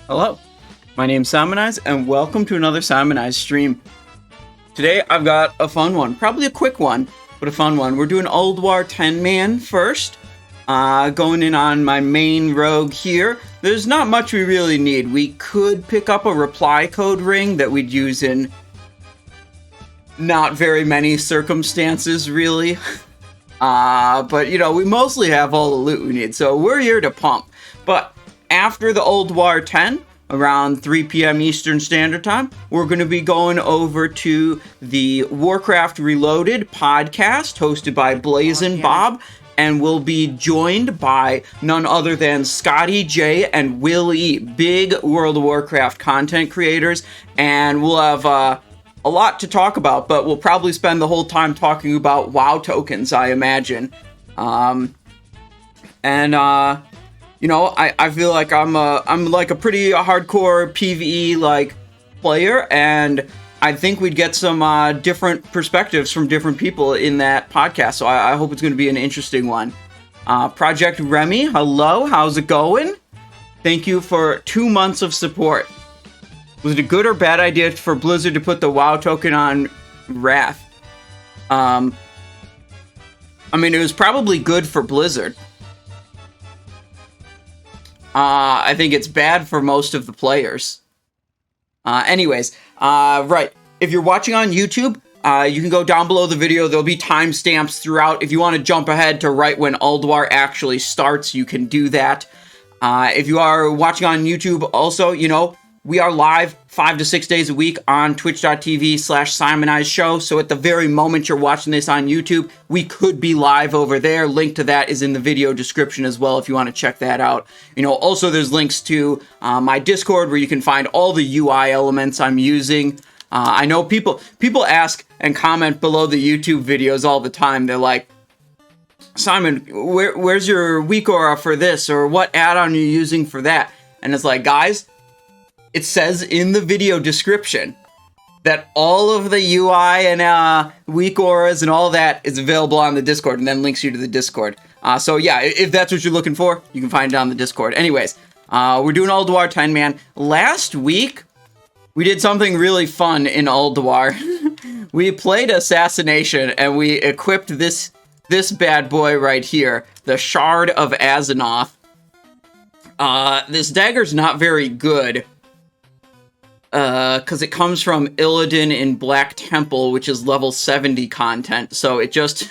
Hello, my name's Simonize, and welcome to another Simonize stream. Today I've got a fun one, probably a quick one, but a fun one. We're doing Ulduar 10-man first, going in on my main rogue here. There's not much we really need. We could pick up a reply code ring that we'd use in not very many circumstances, really. But, you know, we mostly have all the loot we need, so we're here to pump. But after the Ulduar 10, around 3 p.m. Eastern Standard Time, we're going to be going over to the Warcraft Reloaded podcast hosted by Blazin' Bob, and we'll be joined by none other than Scotty J and Will E, big World of Warcraft content creators, and we'll have a lot to talk about, but we'll probably spend the whole time talking about WoW tokens, I imagine. You know, I feel like I'm like a pretty hardcore PvE like player, and I think we'd get some different perspectives from different people in that podcast. So I hope it's going to be an interesting one. Project Remy, hello, how's it going? Thank you for 2 months of support. Was it a good or bad idea for Blizzard to put the WoW token on Wrath? I mean, it was probably good for Blizzard. I think it's bad for most of the players. Anyways, right. If you're watching on YouTube, you can go down below the video. There'll be timestamps throughout. If you want to jump ahead to right when Ulduar actually starts, you can do that. If you are watching on YouTube also, you know, we are live 5 to 6 days a week on twitch.tv/SimonizeShow. So at the very moment you're watching this on YouTube, we could be live over there. Link to that is in the video description as well if you want to check that out. You know, also there's links to my Discord where you can find all the UI elements I'm using. I know people ask and comment below the YouTube videos all the time. They're like, Simon, where's your weak aura for this? Or what add-on are you using for that? And it's like, guys, it says in the video description that all of the UI and weak auras and all that is available on the Discord, and then links you to the Discord. So yeah, if that's what you're looking for, you can find it on the Discord. Anyways, we're doing Ulduar 10-man. Last week, we did something really fun in Ulduar. We played Assassination, and we equipped this bad boy right here, the Shard of Azzinoth. This dagger's not very good, because it comes from Illidan in Black Temple, which is level 70 content, so it just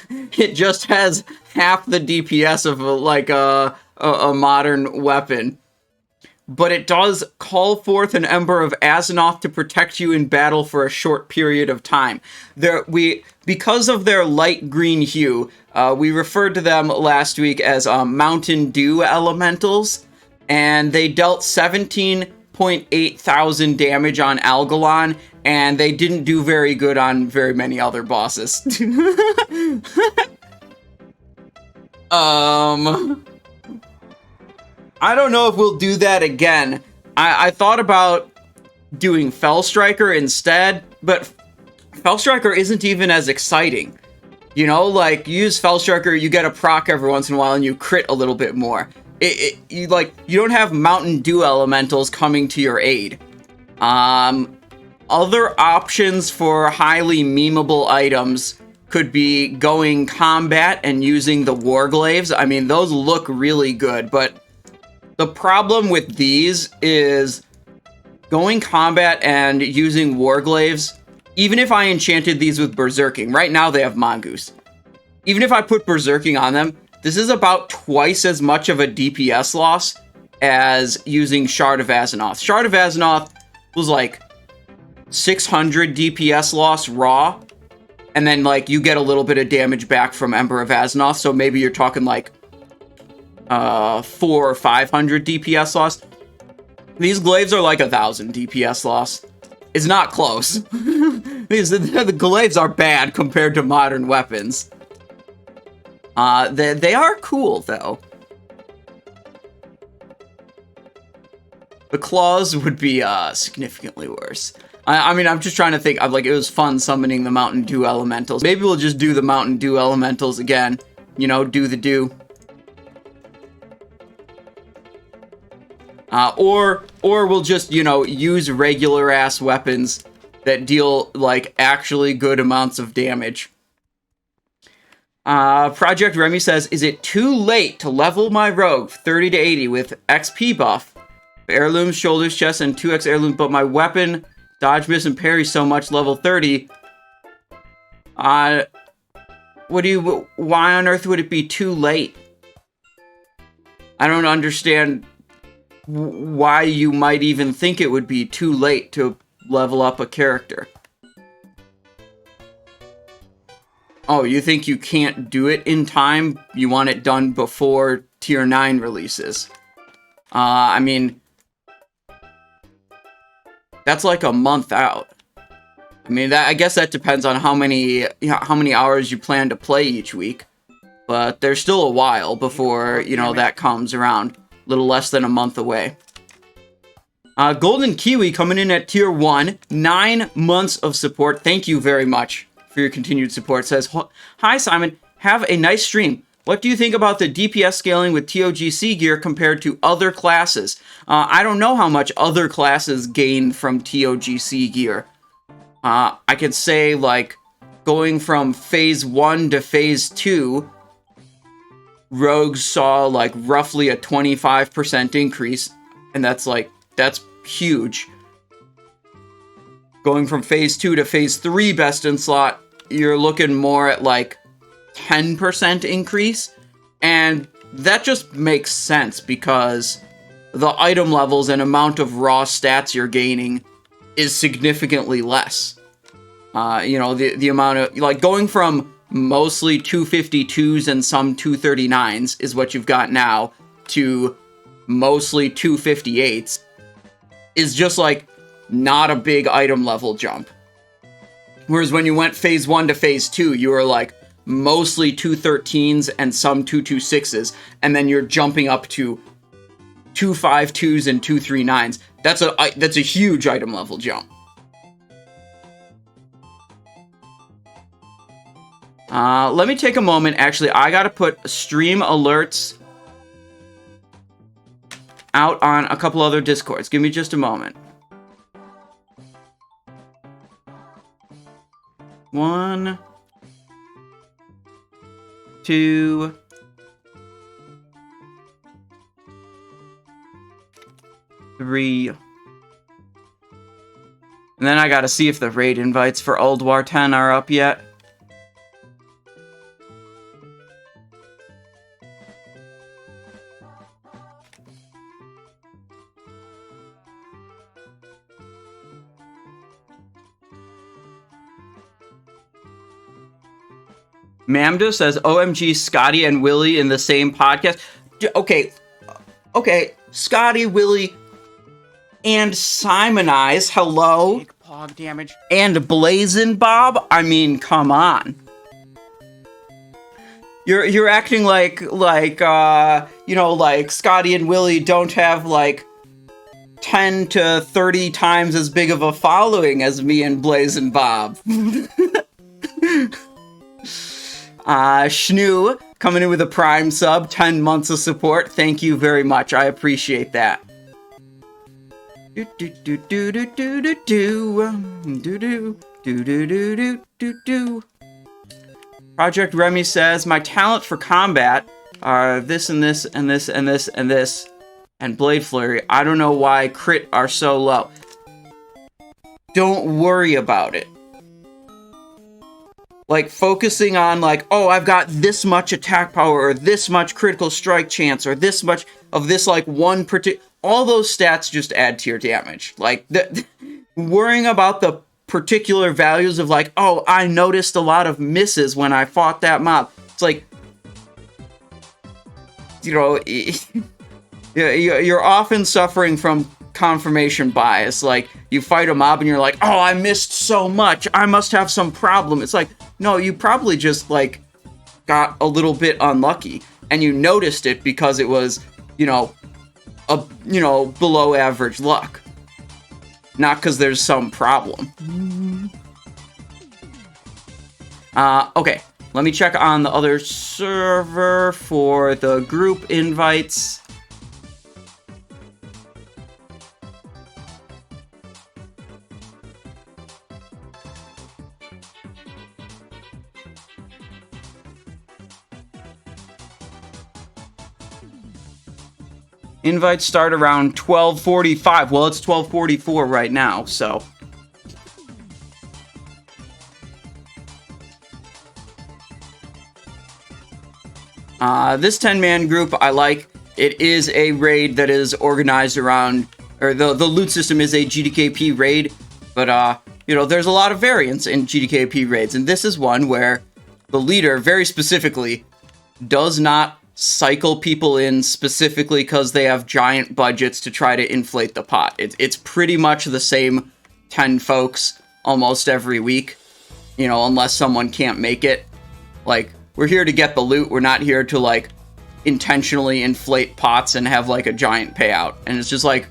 has half the DPS of a modern weapon. But it does call forth an Ember of Azzinoth to protect you in battle for a short period of time. Because of their light green hue, we referred to them last week as Mountain Dew Elementals, and they dealt 17.8 thousand damage on Algalon, and they didn't do very good on very many other bosses. I don't know if we'll do that again. I thought about doing Fellstriker instead, but Fellstriker isn't even as exciting. You know, like, you use Fellstriker, you get a proc every once in a while, and you crit a little bit more. You don't have Mountain Dew Elementals coming to your aid. Other options for highly memeable items could be going combat and using the Warglaives. I mean, those look really good, but the problem with these is going combat and using Warglaives, even if I enchanted these with Berserking, right now they have Mongoose. Even if I put Berserking on them, this is about twice as much of a DPS loss as using Shard of Azzinoth. Shard of Azzinoth was like 600 DPS loss raw, and then like you get a little bit of damage back from Ember of Azzinoth, so maybe you're talking like 400 or 500 DPS loss. These glaives are like 1,000 DPS loss. It's not close. The glaives are bad compared to modern weapons. They are cool, though. The claws would be significantly worse. I mean, I'm just trying to think. It was fun summoning the Mountain Dew Elementals. Maybe we'll just do the Mountain Dew Elementals again. You know, do the do. Or we'll just, you know, use regular ass weapons that deal like actually good amounts of damage. Project Remy says, is it too late to level my rogue 30 to 80 with XP buff? Heirlooms, shoulders, chest, and 2x heirlooms, but my weapon, dodge, miss, and parry so much level 30. Why on earth would it be too late? I don't understand why you might even think it would be too late to level up a character. Oh, you think you can't do it in time? You want it done before Tier 9 releases? I mean, that's like a month out. I mean, I guess that depends on how many hours you plan to play each week. But there's still a while before, you know, that comes around. A little less than a month away. Golden Kiwi coming in at Tier 1. 9 months of support. Thank you very much for your continued support. Says, hi Simon, have a nice stream. What do you think about the DPS scaling with TOGC gear compared to other classes? I don't know how much other classes gain from TOGC gear. I could say, like, going from Phase 1 to Phase 2, Rogues saw, like, roughly a 25% increase, and that's huge. Going from Phase 2 to Phase 3 Best in Slot, you're looking more at, like, 10% increase, and that just makes sense, because the item levels and amount of raw stats you're gaining is significantly less. You know, the amount of, like, going from mostly 252s and some 239s is what you've got now, to mostly 258s, is just, like, not a big item level jump. Whereas when you went Phase 1 to Phase 2, you were, like, mostly 213s and some 226s, and then you're jumping up to 252s and 239s. That's a huge item level jump. Let me take a moment. Actually, I gotta put stream alerts out on a couple other Discords. Give me just a moment. 1, 2, 3. And then I gotta see if the raid invites for Old War 10 are up yet. Mamdo says, OMG, Scotty and Willie in the same podcast. Okay, Scotty, Willie, and Simonize, hello. Big pog damage. And Blazin' Bob, I mean, come on. You're acting like you know, like Scotty and Willie don't have, like, 10 to 30 times as big of a following as me and Blazin' Bob. Schnoo coming in with a Prime sub, 10 months of support. Thank you very much. I appreciate that. Project Remy says, my talent for combat are this and this and this and this and this and Blade Flurry. I don't know why crit are so low. Don't worry about it. Like, focusing on, like, oh, I've got this much attack power, or this much critical strike chance, or this much of this, like, one particular... All those stats just add to your damage. Like, worrying about the particular values of, like, oh, I noticed a lot of misses when I fought that mob. It's like, you know, you're often suffering from confirmation bias. Like, you fight a mob and you're like, oh, I missed so much, I must have some problem. It's like, no, you probably just, like, got a little bit unlucky, and you noticed it because it was, you know, below average luck, not because there's some problem. Okay, let me check on the other server for the group invites. Invites start around 12:45. Well, it's 12:44 right now, so. This 10-man group I like. It is a raid that is organized around, or the loot system is a GDKP raid, but you know, there's a lot of variants in GDKP raids, and this is one where the leader, very specifically, does not cycle people in specifically because they have giant budgets to try to inflate the pot. It's pretty much the same 10 folks almost every week, you know, unless someone can't make it. Like, we're here to get the loot, we're not here to, like, intentionally inflate pots and have, like, a giant payout. And it's just like,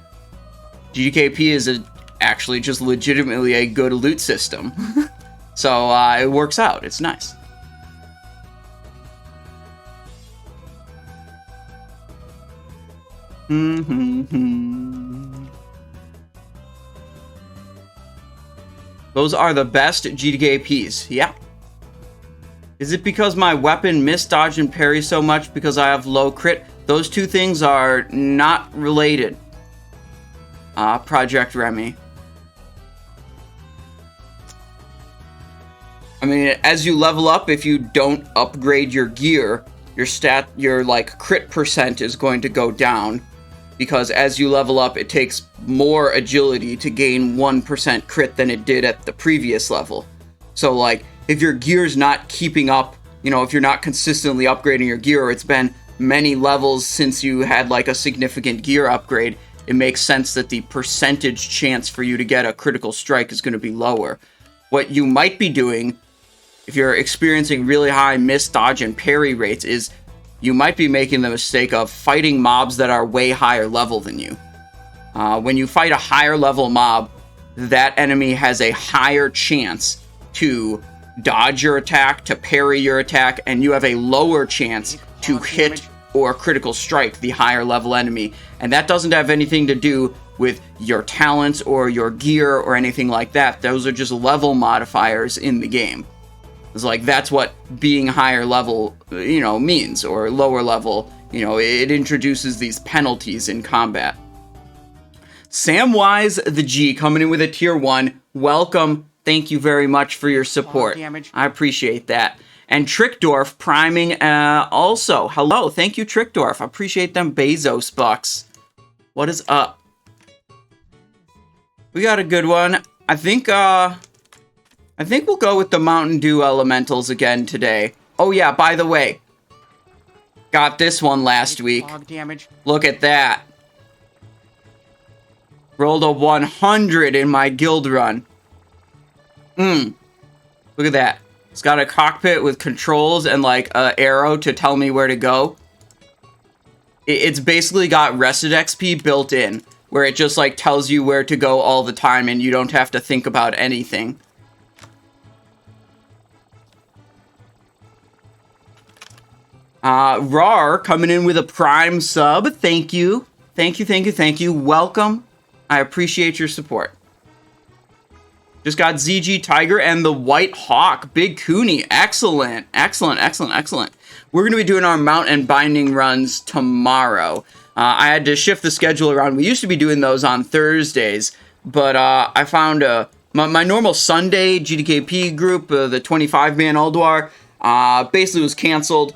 GDKP is actually just legitimately a good loot system. So, it works out. It's nice. Those are the best GDKPs. Yeah. Is it because my weapon miss, dodge, and parry so much because I have low crit? Those two things are not related. Project Remy. I mean, as you level up, if you don't upgrade your gear, your like crit percent is going to go down, because as you level up, it takes more agility to gain 1% crit than it did at the previous level. So like, if your gear's not keeping up, you know, if you're not consistently upgrading your gear, or it's been many levels since you had like a significant gear upgrade, it makes sense that the percentage chance for you to get a critical strike is going to be lower. What you might be doing, if you're experiencing really high miss, dodge, and parry rates, is you might be making the mistake of fighting mobs that are way higher level than you. When you fight a higher level mob, that enemy has a higher chance to dodge your attack, to parry your attack, and you have a lower chance to hit or critical strike the higher level enemy. And that doesn't have anything to do with your talents or your gear or anything like that. Those are just level modifiers in the game. It's like, that's what being higher level, you know, means, or lower level, you know, it introduces these penalties in combat. Samwise the G coming in with a tier 1. Welcome. Thank you very much for your support. I appreciate that. And Trickdorf priming also. Hello. Thank you, Trickdorf. I appreciate them Bezos bucks. What is up? We got a good one. I think we'll go with the Mountain Dew Elementals again today. Oh yeah, by the way, got this one last week. Look at that. Rolled a 100 in my guild run. Look at that. It's got a cockpit with controls and like an arrow to tell me where to go. It's basically got rested XP built in, where it just like tells you where to go all the time and you don't have to think about anything. Rar coming in with a prime sub. Thank you. Thank you, thank you, thank you. Welcome. I appreciate your support. Just got ZG Tiger and the White Hawk. Big Cooney. Excellent. Excellent, excellent, excellent. We're going to be doing our mount and binding runs tomorrow. I had to shift the schedule around. We used to be doing those on Thursdays, but I found my normal Sunday GDKP group, the 25-man Ulduar, basically was canceled.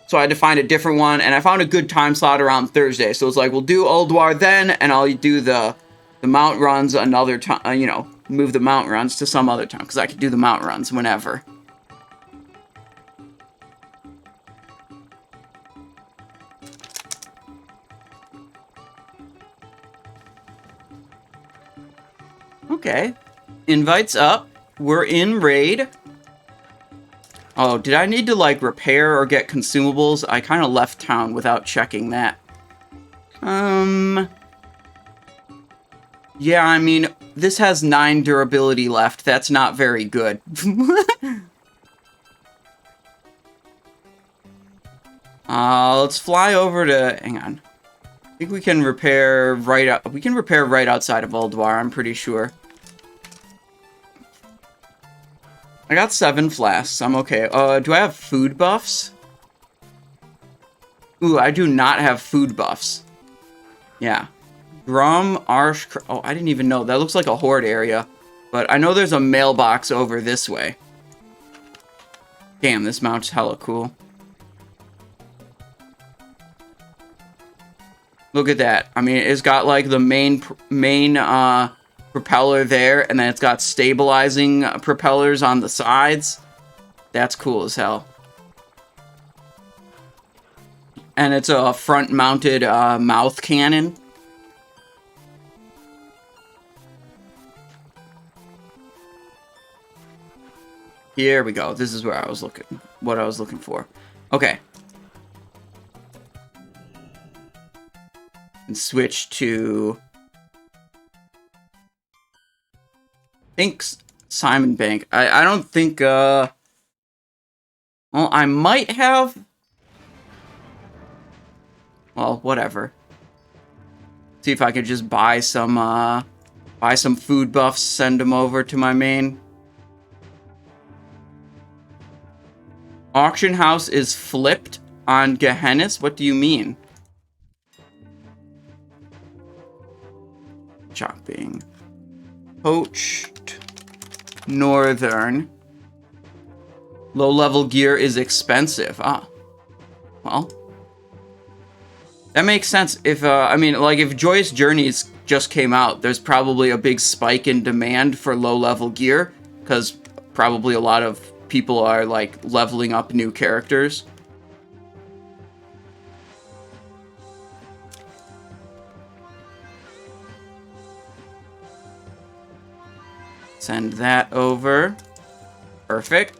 So I had to find a different one, and I found a good time slot around Thursday. So it's like, we'll do Ulduar then, and I'll do the mount runs another time, you know, move the mount runs to some other time, because I could do the mount runs whenever. Okay. Invites up. We're in raid. Oh, did I need to, like, repair or get consumables? I kind of left town without checking that. Yeah, I mean, this has 9 durability left. That's not very good. Let's fly over to... Hang on. I think we can repair right out... We can repair right outside of Ulduar, I'm pretty sure. I got 7 flasks. I'm okay. Do I have food buffs? Ooh, I do not have food buffs. Yeah. Grum, Arsh... Oh, I didn't even know. That looks like a horde area. But I know there's a mailbox over this way. Damn, this mount's hella cool. Look at that. I mean, it's got, like, the main propeller there, and then it's got stabilizing propellers on the sides. That's cool as hell. And it's a front-mounted mouth cannon. Here we go. This is where I was looking. What I was looking for. Okay. And switch to... I think Simon Bank. I don't think... Well, I might have... Well, whatever. See if I could just buy some food buffs, send them over to my main. Auction house is flipped on Gehennis? What do you mean? Chopping. Poached. Northern. Low-level gear is expensive. Ah. Well. That makes sense. If, I mean, like, if Joyous Journeys just came out, there's probably a big spike in demand for low-level gear, because probably a lot of people are, like, leveling up new characters. Send that over. Perfect.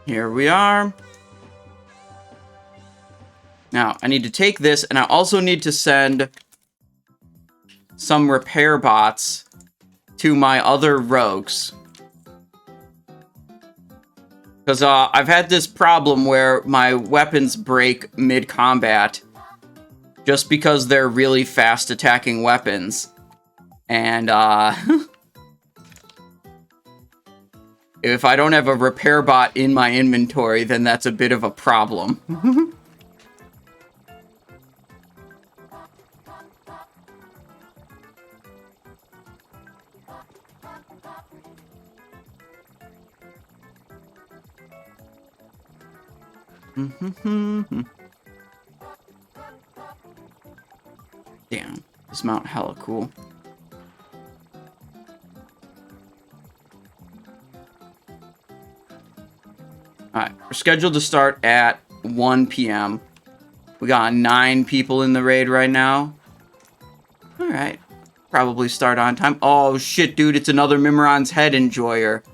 Here we are. Now, I need to take this, and I also need to send some repair bots to my other rogues. Because I've had this problem where my weapons break mid-combat just because they're really fast attacking weapons. And, if I don't have a repair bot in my inventory, then that's a bit of a problem. Damn, this mount hella cool. Alright, we're scheduled to start at 1 p.m. We got 9 people in the raid right now. Alright, probably start on time. Oh shit, dude, it's another Mimiron's Head enjoyer.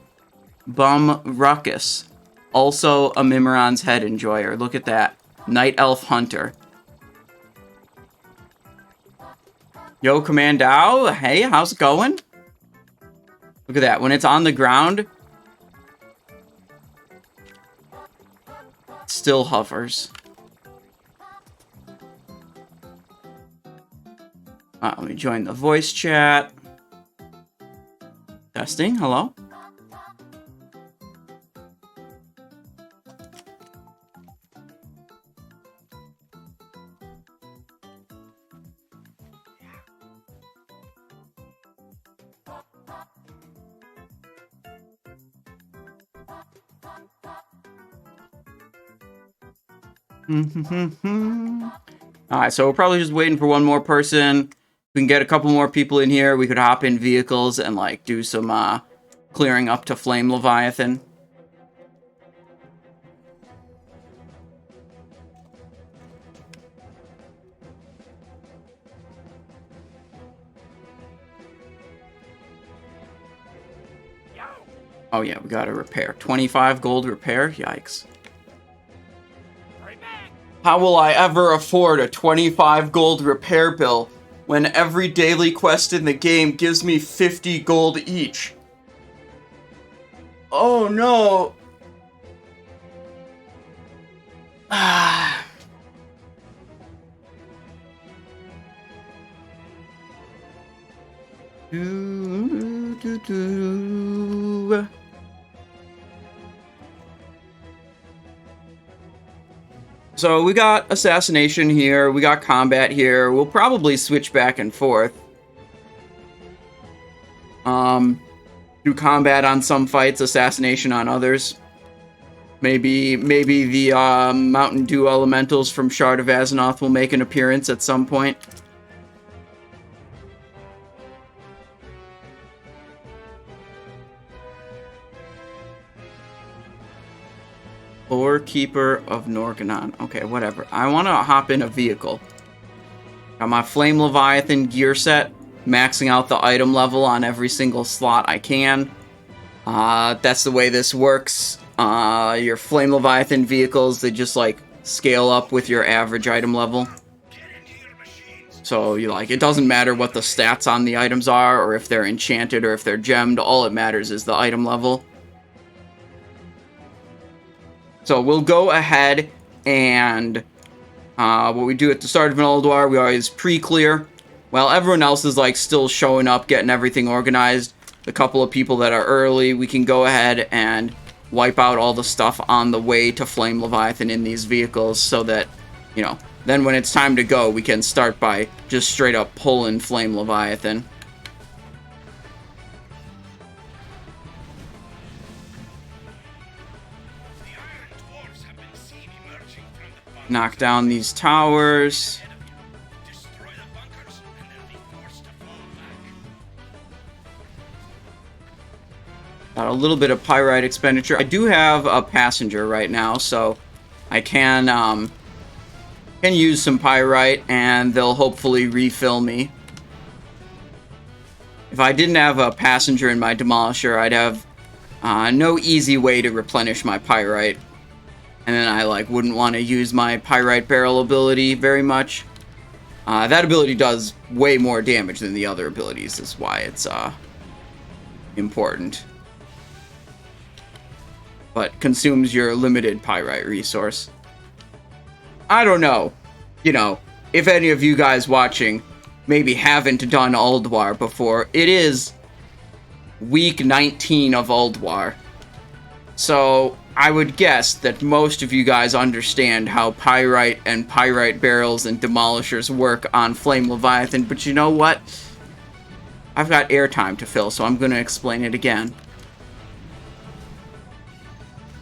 Bum Ruckus. Also a Mimiron's Head enjoyer. Look at that. Night Elf Hunter. Yo, Commando. Hey, how's it going? Look at that. When it's on the ground, it still hovers. Let me join the voice chat. Testing. Hello. Alright, so we're probably just waiting for one more person. If we can get a couple more people in here, we could hop in vehicles and, like, do some, clearing up to Flame Leviathan. Oh yeah, we gotta repair. 25 gold repair? Yikes. How will I ever afford a 25 gold repair bill when every daily quest in the game gives me 50 gold each? Oh no! Ah. So we got Assassination here, we got Combat here. We'll probably switch back and forth. Do Combat on some fights, Assassination on others. Maybe the Mountain Dew Elementals from Shard of Azeroth will make an appearance at some point. Lore Keeper of Norganon. Okay, whatever. I want to hop in a vehicle. Got my Flame Leviathan gear set, maxing out the item level on every single slot I can. That's the way this works. Your Flame Leviathan vehicles, they just like scale up with your average item level. So it doesn't matter what the stats on the items are, or if they're enchanted, or if they're gemmed. All it matters is the item level. So we'll go ahead and what we do at the start of an Ulduar, we always pre-clear. While everyone else is still showing up, getting everything organized, the couple of people that are early, we can go ahead and wipe out all the stuff on the way to Flame Leviathan in these vehicles, so that, then when it's time to go, we can start by just straight up pulling Flame Leviathan. Knock down these towers. Got a little bit of pyrite expenditure. I do have a passenger right now, so I can use some pyrite, and they'll hopefully refill me. If I didn't have a passenger in my demolisher, I'd have no easy way to replenish my pyrite. And then I wouldn't want to use my pyrite barrel ability very much. That ability does way more damage than the other abilities, is why it's important. But consumes your limited pyrite resource. I don't know. If any of you guys watching maybe haven't done Ulduar before, it is week 19 of Ulduar. So I would guess that most of you guys understand how pyrite and pyrite barrels and demolishers work on Flame Leviathan, but you know what? I've got airtime to fill, so I'm going to explain it again.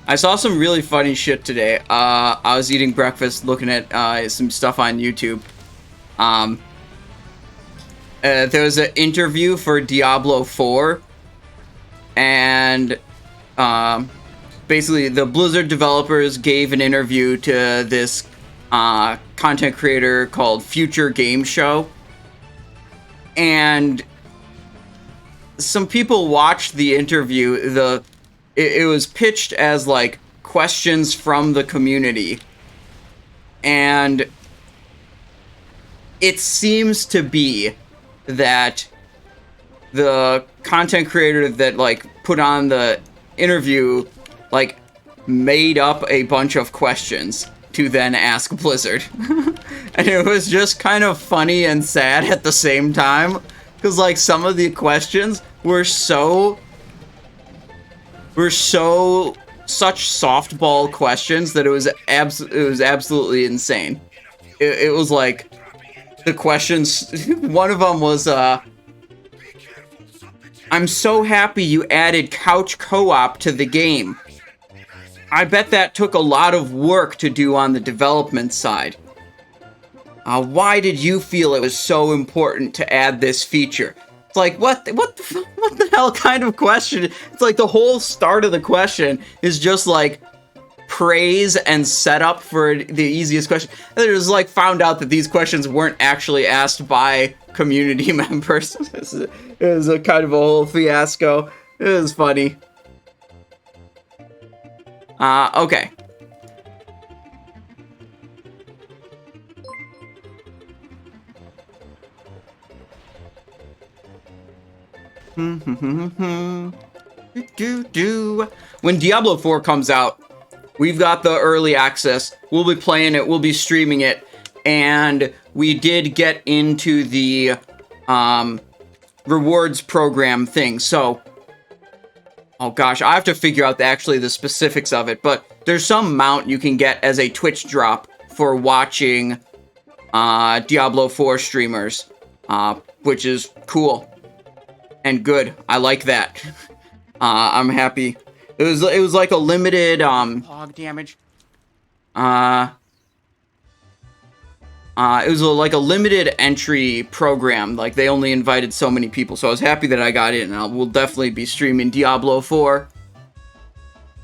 I saw some really funny shit today. I was eating breakfast, looking at some stuff on YouTube. There was an interview for Diablo 4, and basically the Blizzard developers gave an interview to this content creator called Future Game Show, and some people watched the interview. It was pitched as questions from the community, and it seems to be that the content creator that put on the interview made up a bunch of questions to then ask Blizzard. And it was just kind of funny and sad at the same time, because some of the questions were such softball questions that it was absolutely insane. It was the questions. One of them was, I'm so happy you added couch co-op to the game. I bet that took a lot of work to do on the development side. Why did you feel it was so important to add this feature? It's what the hell kind of question? It's the whole start of the question is just praise and setup for the easiest question. And they just found out that these questions weren't actually asked by community members. It was a kind of a whole fiasco. It was funny. Okay. When Diablo 4 comes out, we've got the early access. We'll be playing it, we'll be streaming it, and we did get into the rewards program thing. So, oh gosh, I have to figure out actually the specifics of it, but there's some mount you can get as a Twitch drop for watching Diablo 4 streamers, which is cool and good. I like that. I'm happy. It was like a limited hog damage. It was like a limited entry program. Like, they only invited so many people, so I was happy that I got in, and we'll definitely be streaming Diablo 4.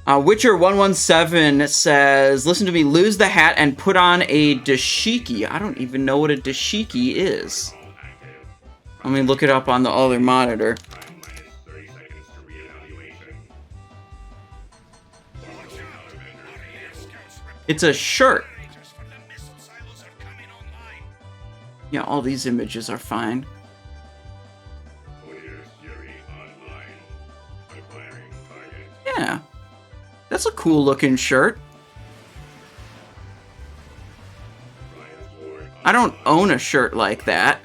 Witcher 117 says, listen to me, lose the hat and put on a dashiki. I don't even know what a dashiki is. Let me look it up on the other monitor. It's a shirt. Yeah, all these images are fine. Yeah. That's a cool looking shirt. I don't own a shirt like that.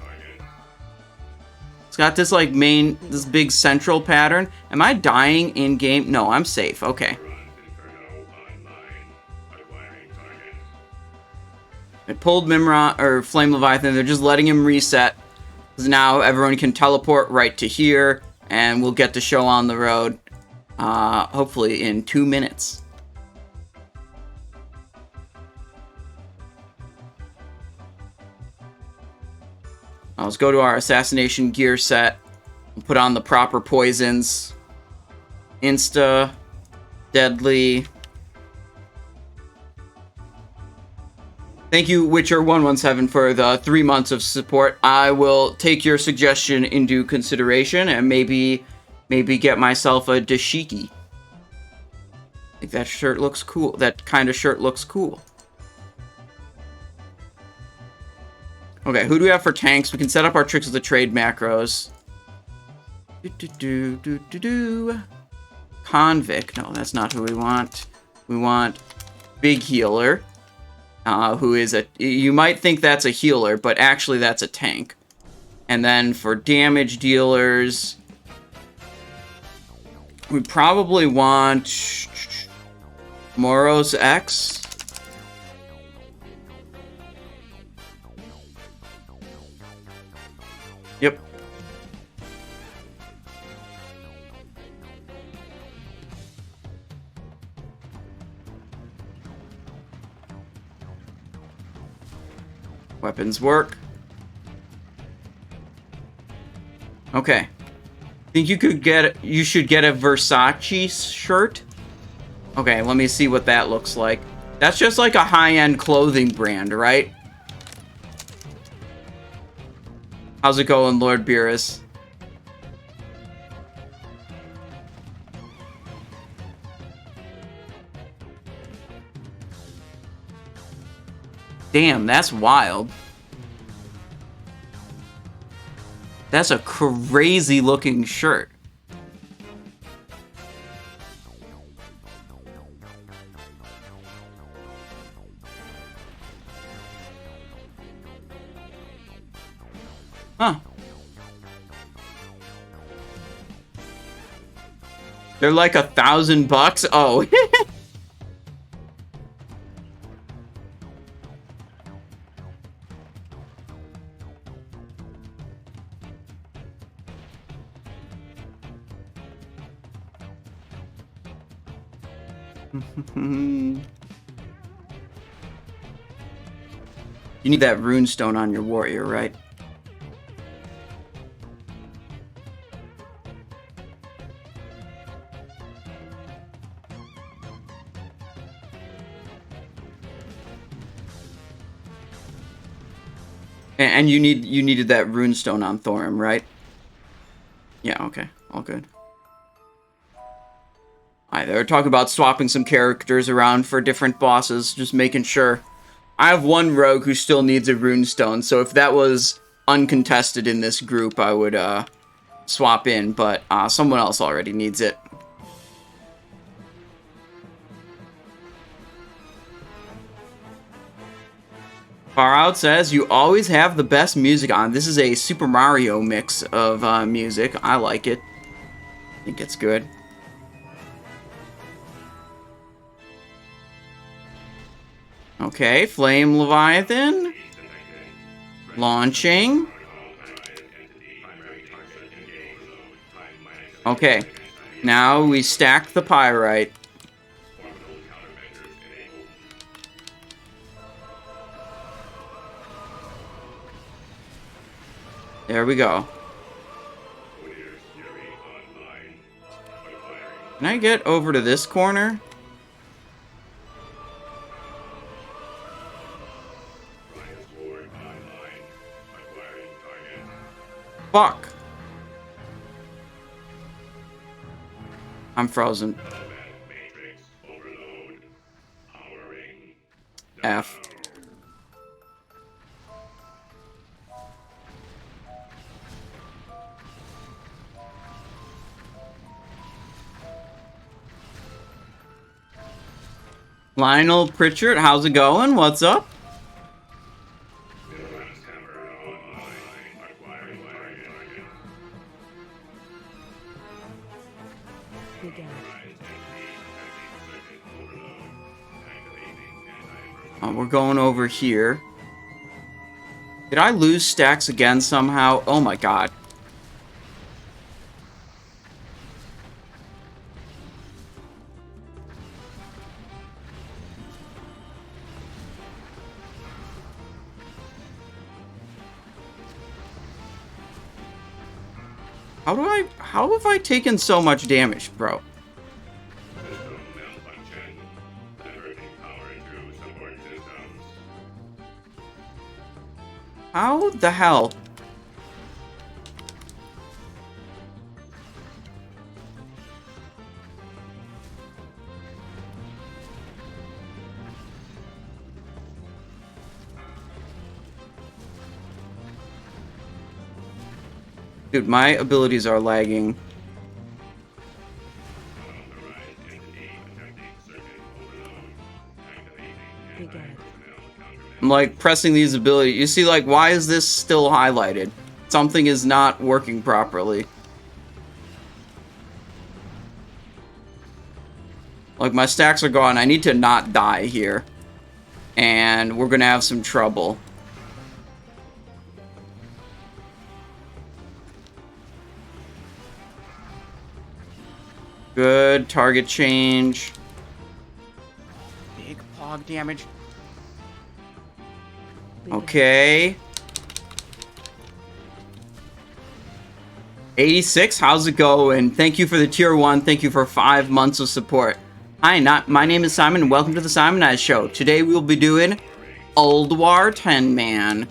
It's got this like this big central pattern. Am I dying in game? No, I'm safe. Okay. I pulled Mimiron or Flame Leviathan. They're just letting him reset. Because now everyone can teleport right to here. And we'll get the show on the road. Hopefully in 2 minutes. Let's go to our Assassination gear set. We'll put on the proper poisons. Insta. Deadly. Thank you, Witcher117, for the 3 months of support. I will take your suggestion into consideration and maybe get myself a dashiki. I think that shirt looks cool. That kind of shirt looks cool. Okay, who do we have for tanks? We can set up our tricks of the trade macros. Convict. No, that's not who we want. We want Big Healer. Who is you might think that's a healer, but actually that's a tank. And then for damage dealers, we probably want Moros X. Yep. Weapons work. Okay. Think you should get a Versace shirt? Okay, let me see what that looks like. That's just like a high-end clothing brand, right? How's it going, Lord Beerus? Damn, that's wild. That's a crazy looking shirt. Huh. They're like $1,000. Oh. You need that runestone on your warrior, right? And you needed that runestone on Thorim, right? Yeah, okay. All good. Alright, they were talking about swapping some characters around for different bosses, just making sure. I have one rogue who still needs a runestone, so if that was uncontested in this group, I would swap in, but someone else already needs it. Far Out says, you always have the best music on. This is a Super Mario mix of music. I like it. I think it's good. Okay, Flame Leviathan. Launching. Okay, now we stack the pyrite. There we go. Can I get over to this corner? Fuck. I'm frozen. F. Lionel Pritchard, how's it going? What's up? We're going over here. Did I lose stacks again somehow? Oh my god. How have I taken so much damage, bro? How the hell? Dude, my abilities are lagging. I'm like pressing these abilities. You see, like, why is this still highlighted? Something is not working properly. Like, my stacks are gone. I need to not die here. And we're gonna have some trouble. Good. Target change. Big pog damage. Okay. 86, how's it going? Thank you for the tier 1. Thank you for 5 months of support. Hi, my name is Simon, and welcome to the Simonize Show. Today we'll be doing Ulduar 10-man.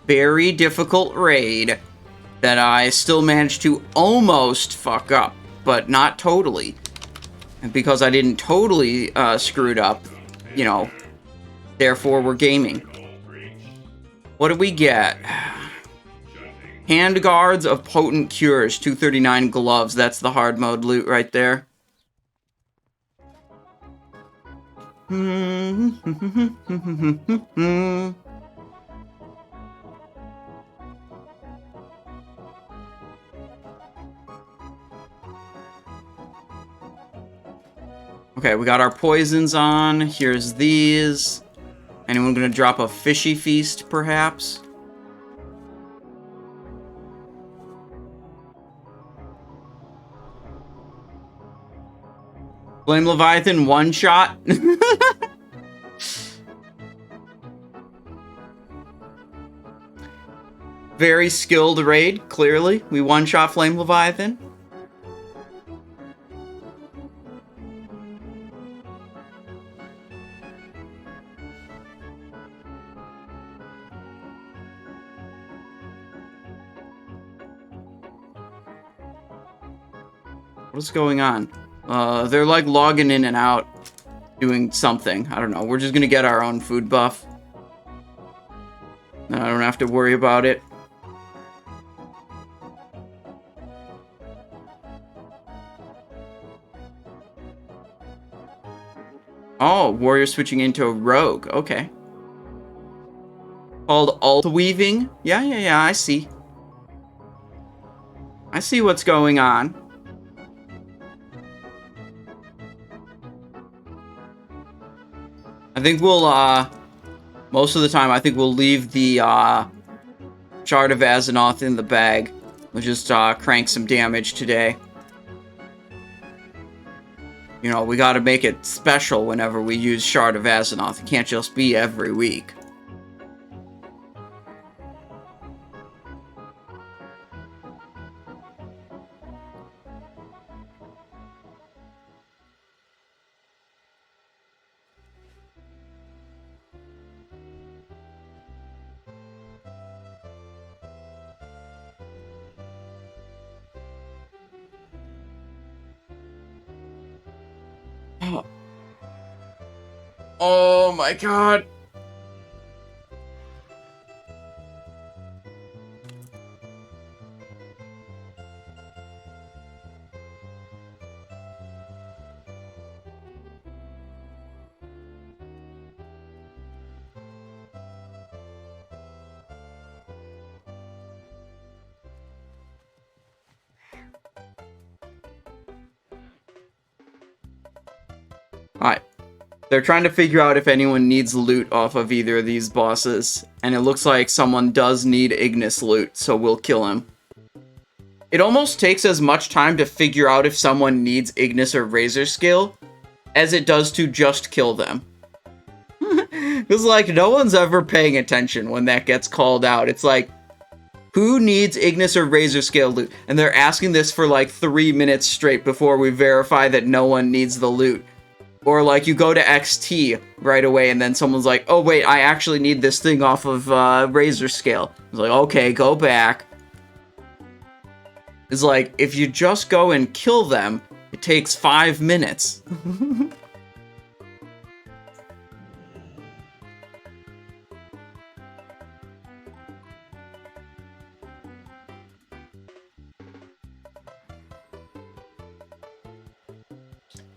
Very difficult raid that I still managed to almost fuck up, but not totally. And because I didn't totally screw it up, you know, therefore we're gaming. What do we get? Handguards of Potent Cures, 239 gloves. That's the hard mode loot right there. Okay, we got our poisons on. Here's these. Anyone gonna drop a fishy feast, perhaps? Flame Leviathan, one shot. Very skilled raid, clearly. We one-shot Flame Leviathan. What's going on? They're like logging in and out, doing something. I don't know. We're just gonna get our own food buff. And I don't have to worry about it. Oh, warrior switching into a rogue. Okay. Called alt weaving. Yeah, I see. I see what's going on. I think we'll, most of the time, I think we'll leave the, Shard of Azzinoth in the bag. We'll just, crank some damage today. You know, we gotta make it special whenever we use Shard of Azzinoth. It can't just be every week. Oh my god. Alright. They're trying to figure out if anyone needs loot off of either of these bosses, and it looks like someone does need Ignis loot, so we'll kill him. It almost takes as much time to figure out if someone needs Ignis or Razor Scale as it does to just kill them. It's like, no one's ever paying attention when that gets called out. It's like, who needs Ignis or Razor Scale loot? And they're asking this for like 3 minutes straight before we verify that no one needs the loot. Or like you go to XT right away and then someone's like, oh wait, I actually need this thing off of Razor Scale. It's like, okay, go back. It's like, if you just go and kill them, it takes 5 minutes.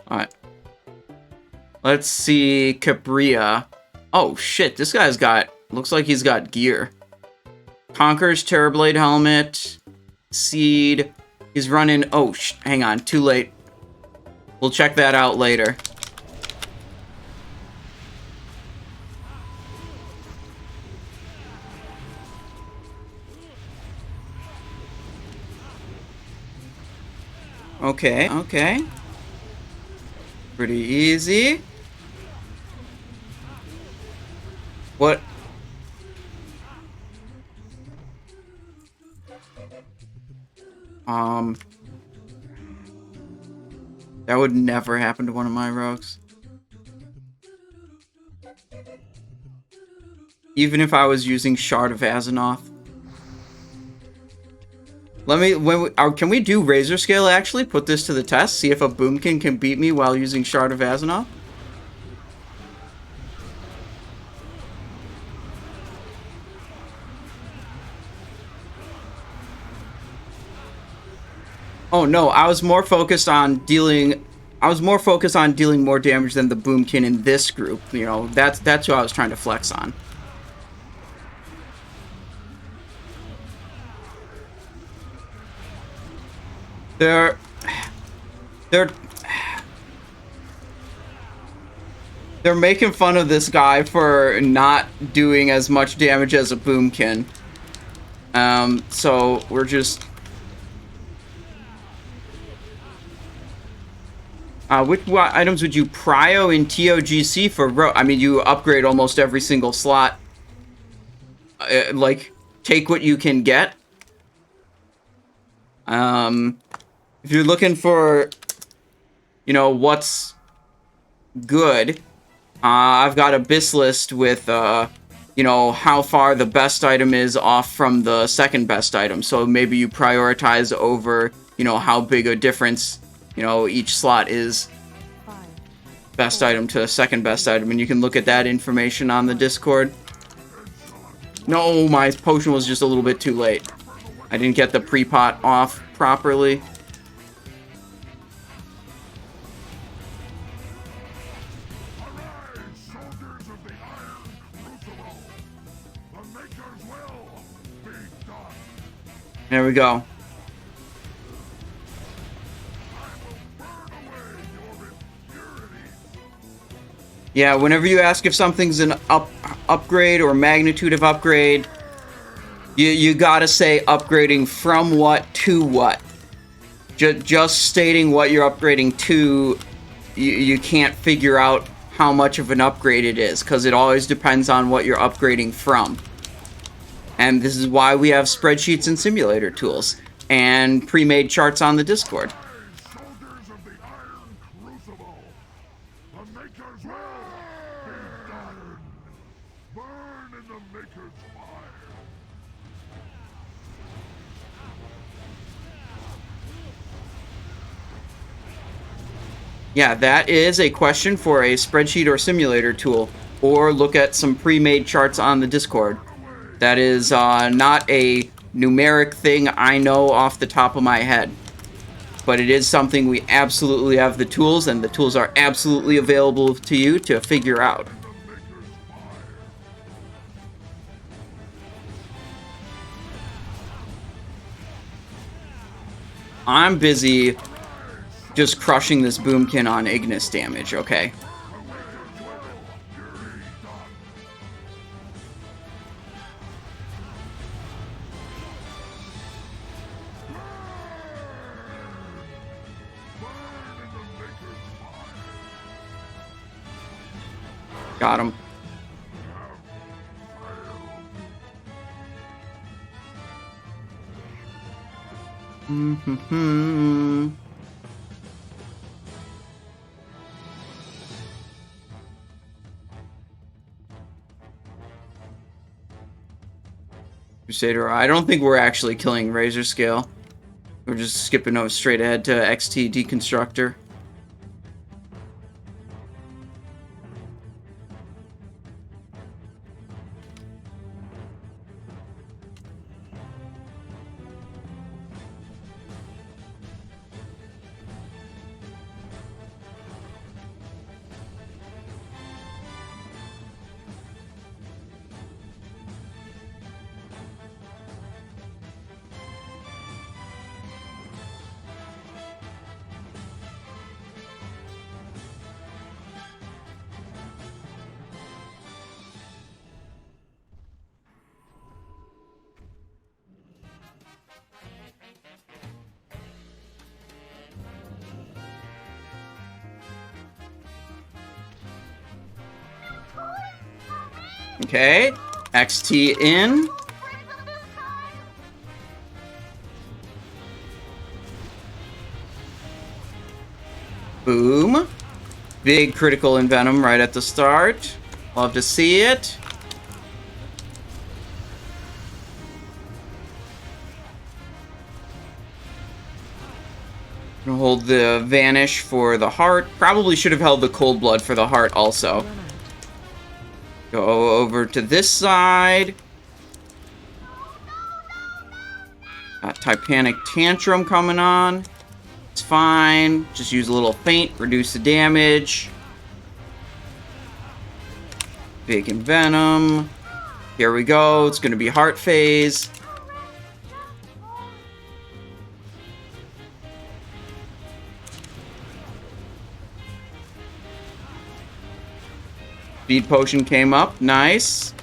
Alright. Let's see, Cabria. Oh shit, this guy's got, looks like he's got gear. Conqueror's Terrorblade helmet. Seed. He's running, oh, hang on, too late. We'll check that out later. Okay, okay. Pretty easy. What? That would never happen to one of my rogues. Even if I was using Shard of Azzinoth. Let me, can we do Razor Scale actually? Put this to the test? See if a Boomkin can beat me while using Shard of Azzinoth? Oh no, I was more focused on dealing more damage than the Boomkin in this group. You know, that's who I was trying to flex on. They're making fun of this guy for not doing as much damage as a Boomkin. So we're just... which items would you prio in TOGC for I mean, you upgrade almost every single slot. Like, take what you can get. If you're looking for, you know, what's good, I've got a BIS list with, you know, how far the best item is off from the second best item. So maybe you prioritize over, you know, how big a difference, you know, each slot is. Best item to second best item, and you can look at that information on the Discord. No, my potion was just a little bit too late. I didn't get the pre-pot off properly. There we go. Yeah, whenever you ask if something's an upgrade or magnitude of upgrade, you gotta say upgrading from what to what. Just stating what you're upgrading to, you can't figure out how much of an upgrade it is, because it always depends on what you're upgrading from. And this is why we have spreadsheets and simulator tools, and pre-made charts on the Discord. Yeah, that is a question for a spreadsheet or simulator tool, or look at some pre-made charts on the Discord. That is not a numeric thing I know off the top of my head, but it is something we absolutely have the tools, and the tools are absolutely available to you to figure out. I'm busy just crushing this boomkin on Ignis damage, okay? Got him. Crusader, I don't think we're actually killing Razor Scale. We're just skipping over straight ahead to XT Deconstructor. Okay, XT in. Boom. Big critical Envenom right at the start. Love to see it. Gonna hold the Vanish for the heart. Probably should have held the Cold Blood for the heart also. Go over to this side. Got Typanic Tantrum coming on. It's fine. Just use a little feint, reduce the damage. Big Envenom. Here we go. It's going to be Heart Phase. Speed Potion came up. Nice.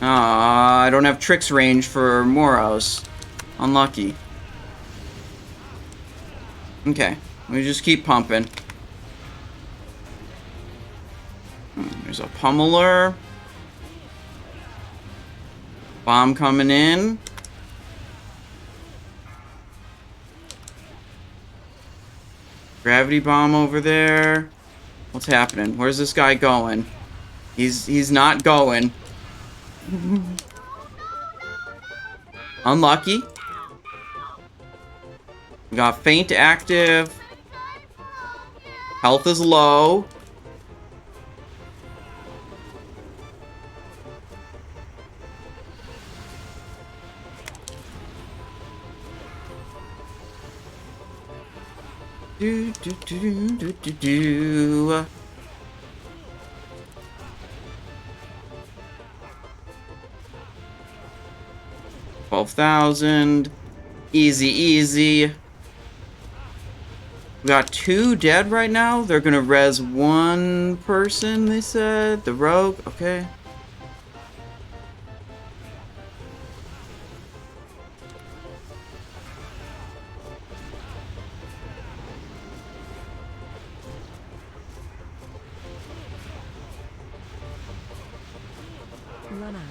I don't have Tricks range for Moros. Unlucky. Okay. We just keep pumping. There's a Pummeler. Bomb coming in. Gravity Bomb over there. What's happening? Where's this guy going? He's not going. Unlucky. We got Feint active. Health is low. Do, do, do, do, do, do. $12,000. Easy, easy. We got 2 dead right now. They're gonna res 1 person, they said. The rogue, okay. Run out.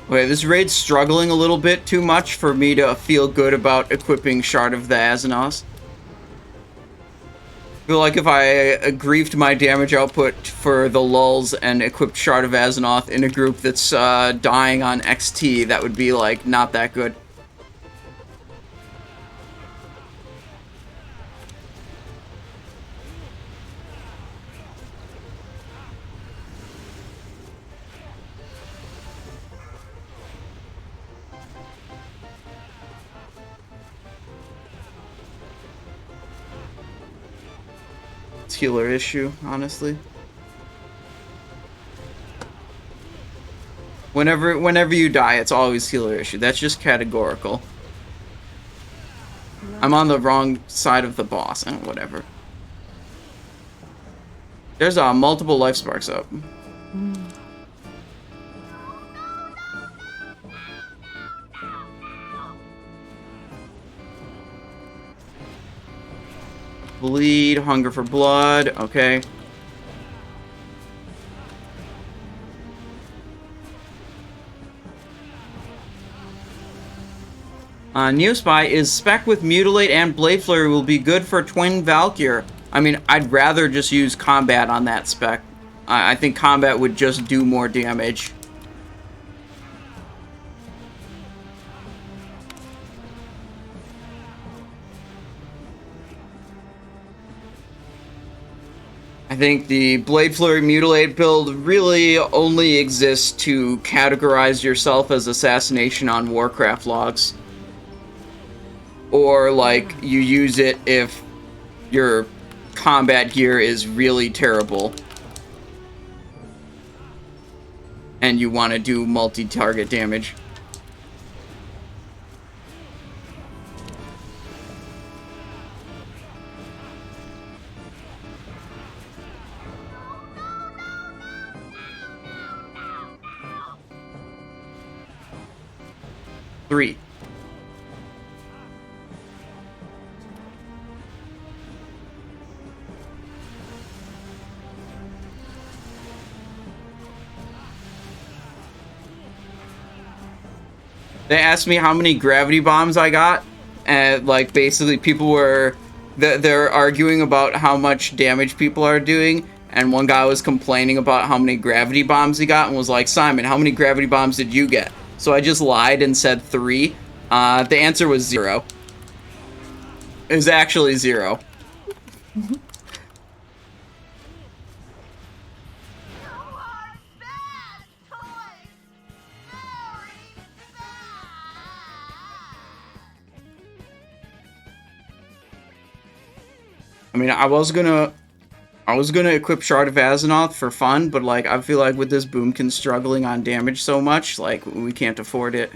Okay, this raid's struggling a little bit too much for me to feel good about equipping Shard of the Azanos. I feel like if I griefed my damage output for the lulls and equipped Shard of Azaroth in a group that's dying on XT, that would be, like, not that good. Healer issue, honestly. Whenever you die, it's always healer issue. That's just categorical. I'm on the wrong side of the boss, and whatever. There's multiple life sparks up. Bleed, hunger for blood, okay. Neospy is spec with Mutilate and Blade Flurry will be good for Twin Valkyr. I mean, I'd rather just use combat on that spec. I think combat would just do more damage. I think the Blade Flurry Mutilate build really only exists to categorize yourself as Assassination on Warcraft logs. Or, like, you use it if your combat gear is really terrible. And you want to do multi-target damage. Three. They asked me how many gravity bombs I got, and like basically people were they're arguing about how much damage people are doing, and one guy was complaining about how many gravity bombs he got and was like, Simon, how many gravity bombs did you get? So I just lied and said 3. The answer was 0. It was actually 0. I mean, I was gonna equip Shard of Azaroth for fun, but like I feel like with this Boomkin struggling on damage so much, like we can't afford it.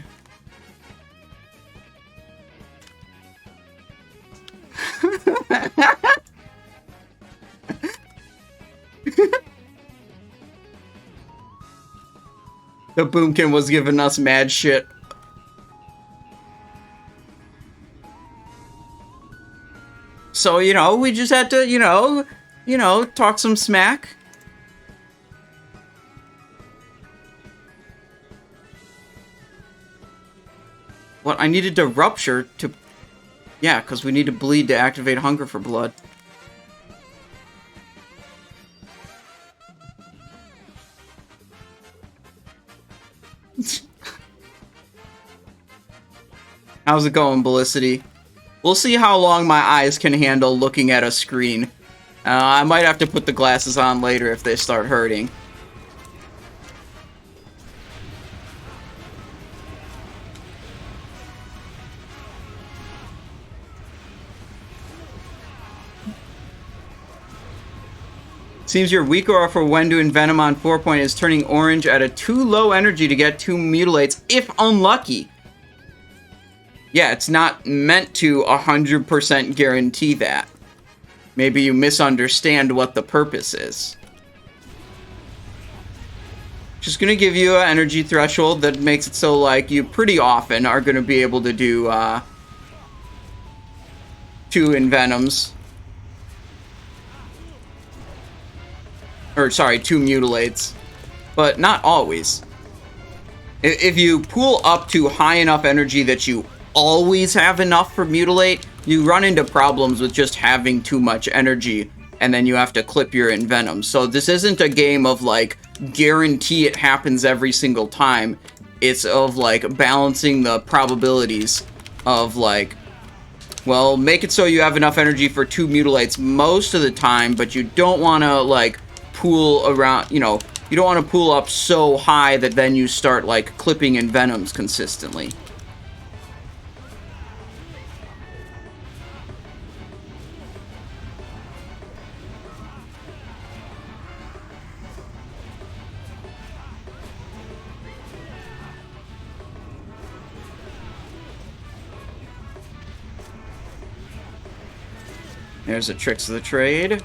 The Boomkin was giving us mad shit. So, you know, we just had to, you know, talk some smack. What, I needed to rupture to... Yeah, because we need to bleed to activate Hunger for Blood. How's it going, Ballicity? We'll see how long my eyes can handle looking at a screen. I might have to put the glasses on later if they start hurting. Seems your weaker for when doing Venom on 4 point is turning orange at a too low energy to get 2 Mutilates, if unlucky. Yeah, it's not meant to 100% guarantee that. Maybe you misunderstand what the purpose is. Just gonna give you an energy threshold that makes it so, like, you pretty often are gonna be able to do 2 Envenoms. Or, sorry, 2 Mutilates. But not always. If you pull up to high enough energy that you always have enough for Mutilate, you run into problems with just having too much energy, and then you have to clip your Envenom. So this isn't a game of, like, guarantee it happens every single time. It's of, like, balancing the probabilities of, like, well, make it so you have enough energy for 2 Mutilates most of the time, but you don't want to, like, pool around, you know, you don't want to pool up so high that then you start, like, clipping Envenoms consistently. There's the tricks of the trade.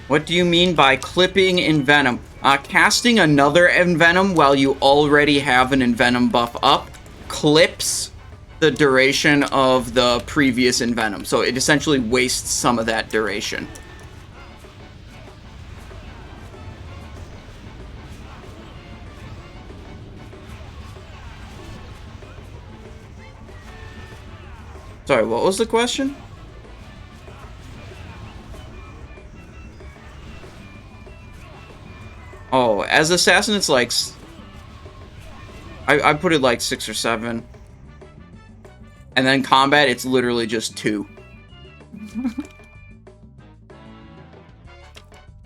What do you mean by clipping Envenom? Casting another Envenom while you already have an Envenom buff up clips the duration of the previous Envenom. So it essentially wastes some of that duration. Sorry, what was the question? Oh, as Assassin, it's like... I put it like 6 or 7. And then combat, it's literally just 2.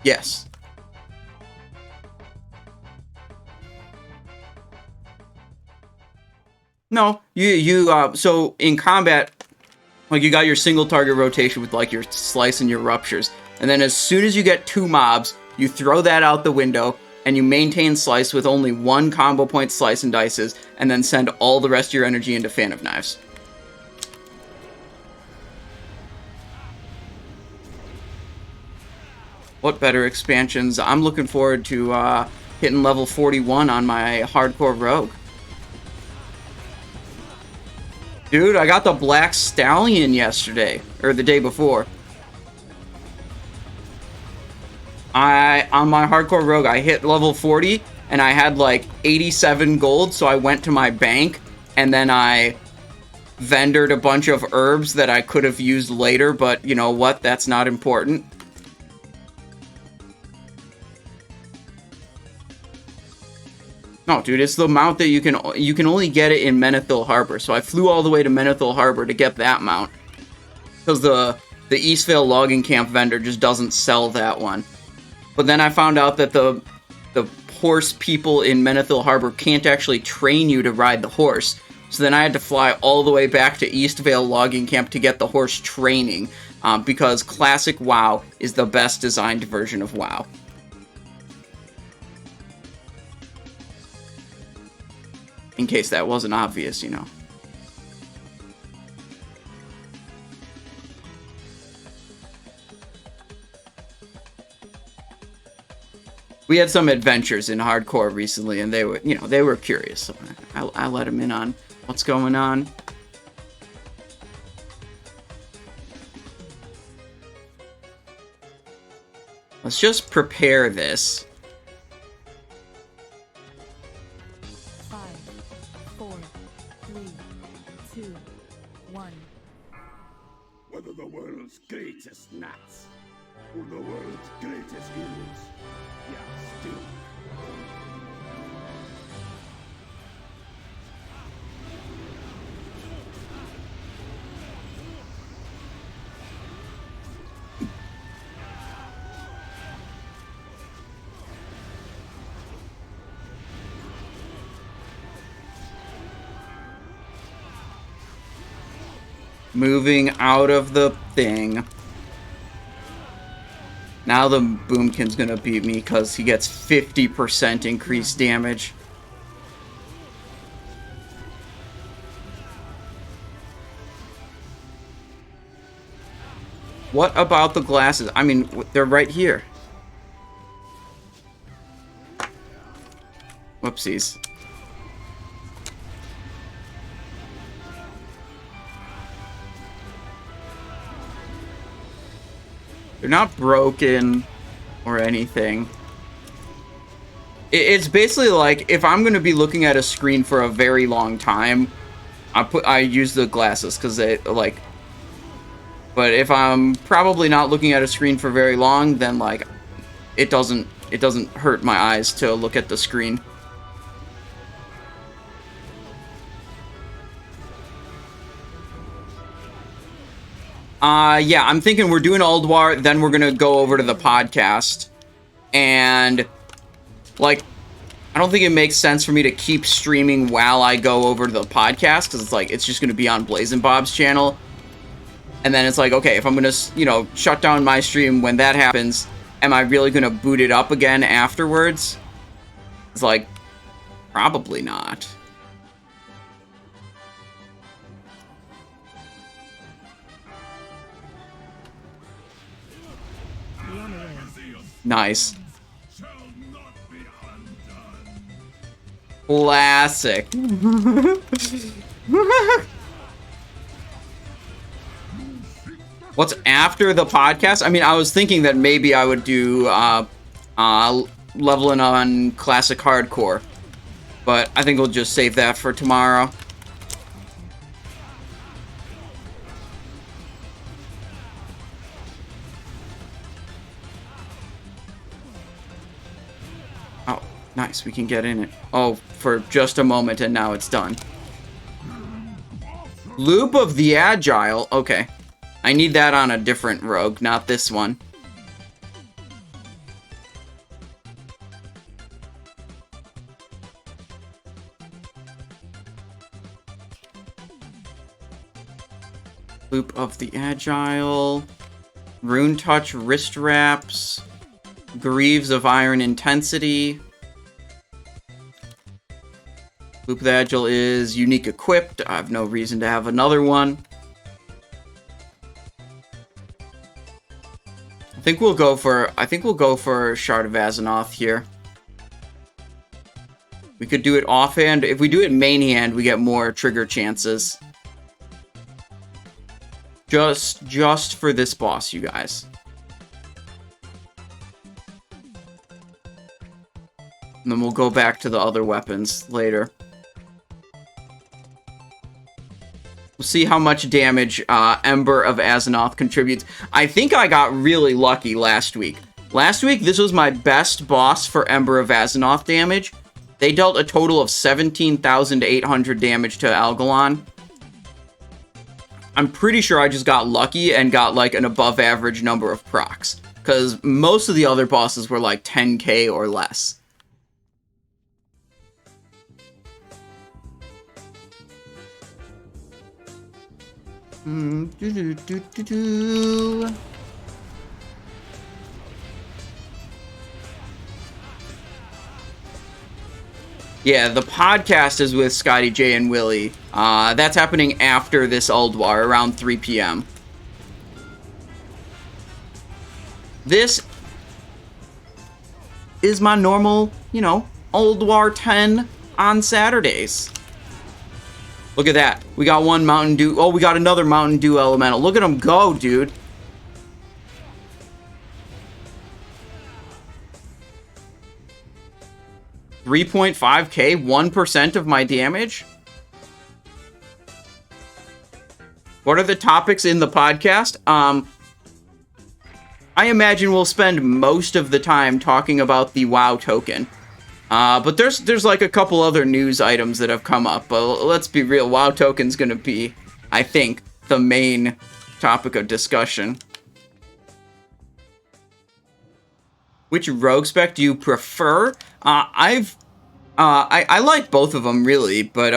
Yes. No, so in combat, like, you got your single target rotation with, like, your slice and your ruptures. And then as soon as you get 2 mobs, you throw that out the window, and you maintain slice with only 1 combo point slice and dices, and then send all the rest of your energy into Fan of Knives. What better expansions? I'm looking forward to hitting level 41 on my hardcore rogue. Dude, I got the Black Stallion yesterday, or the day before. On my hardcore rogue, I hit level 40, and I had like 87 gold, so I went to my bank, and then I vendored a bunch of herbs that I could have used later, but you know what? That's not important. No, dude, it's the mount that you can only get it in Menethil Harbor. So I flew all the way to Menethil Harbor to get that mount, because the Eastvale logging camp vendor just doesn't sell that one. But then I found out that the horse people in Menethil Harbor can't actually train you to ride the horse. So then I had to fly all the way back to Eastvale logging camp to get the horse training, because Classic WoW is the best designed version of WoW. In case that wasn't obvious, you know. We had some adventures in hardcore recently, and they were curious. So I let them in on what's going on. Let's just prepare this. 5, 4, 3, 2, 1. Whether the world's greatest gnats or the world's greatest heroes, yeah, still. Moving out of the thing. Now the Boomkin's gonna beat me because he gets 50% increased damage. What about the glasses? I mean, they're right here. Whoopsies. They're not broken or anything. It's basically like if I'm going to be looking at a screen for a very long time, I use the glasses because they like. But if I'm probably not looking at a screen for very long, then like it doesn't hurt my eyes to look at the screen. Yeah, I'm thinking we're doing Ulduar, then we're gonna go over to the podcast. And, like, I don't think it makes sense for me to keep streaming while I go over to the podcast, because it's like, it's just gonna be on Blazin' Bob's channel. And then it's like, okay, if I'm gonna, you know, shut down my stream when that happens, am I really gonna boot it up again afterwards? It's like, probably not. Nice. Classic. What's after the podcast? I mean, I was thinking that maybe I would do leveling on classic hardcore, but I think we'll just save that for tomorrow. Oh, nice. We can get in it. Oh, for just a moment, and now it's done. Loop of the Agile. Okay. I need that on a different rogue, not this one. Loop of the Agile. Rune Touch wrist wraps. Greaves of Iron Intensity. Loop of the Agile is unique equipped. I have no reason to have another one. I think we'll go for Shard of Azzinoth here. We could do it offhand. If we do it main hand, we get more trigger chances. Just for this boss, you guys. And then we'll go back to the other weapons later. We'll see how much damage Ember of Azzinoth contributes. I think I got really lucky last week. Last week, this was my best boss for Ember of Azzinoth damage. They dealt a total of 17,800 damage to Algalon. I'm pretty sure I just got lucky and got like an above average number of procs, because most of the other bosses were like 10k or less. Yeah, the podcast is with Scotty J and Willie. That's happening after this Ulduar, around 3 p.m. This is my normal, you know, Ulduar 10 on Saturdays. Look at that. We got one Mountain Dew. Oh, we got another Mountain Dew Elemental. Look at him go, dude. $3.5k, 1% of my damage. What are the topics in the podcast? I imagine we'll spend most of the time talking about the WoW token. But there's like a couple other news items that have come up. But let's be real, WoW token's gonna be, I think, the main topic of discussion. Which rogue spec do you prefer? I like both of them really, but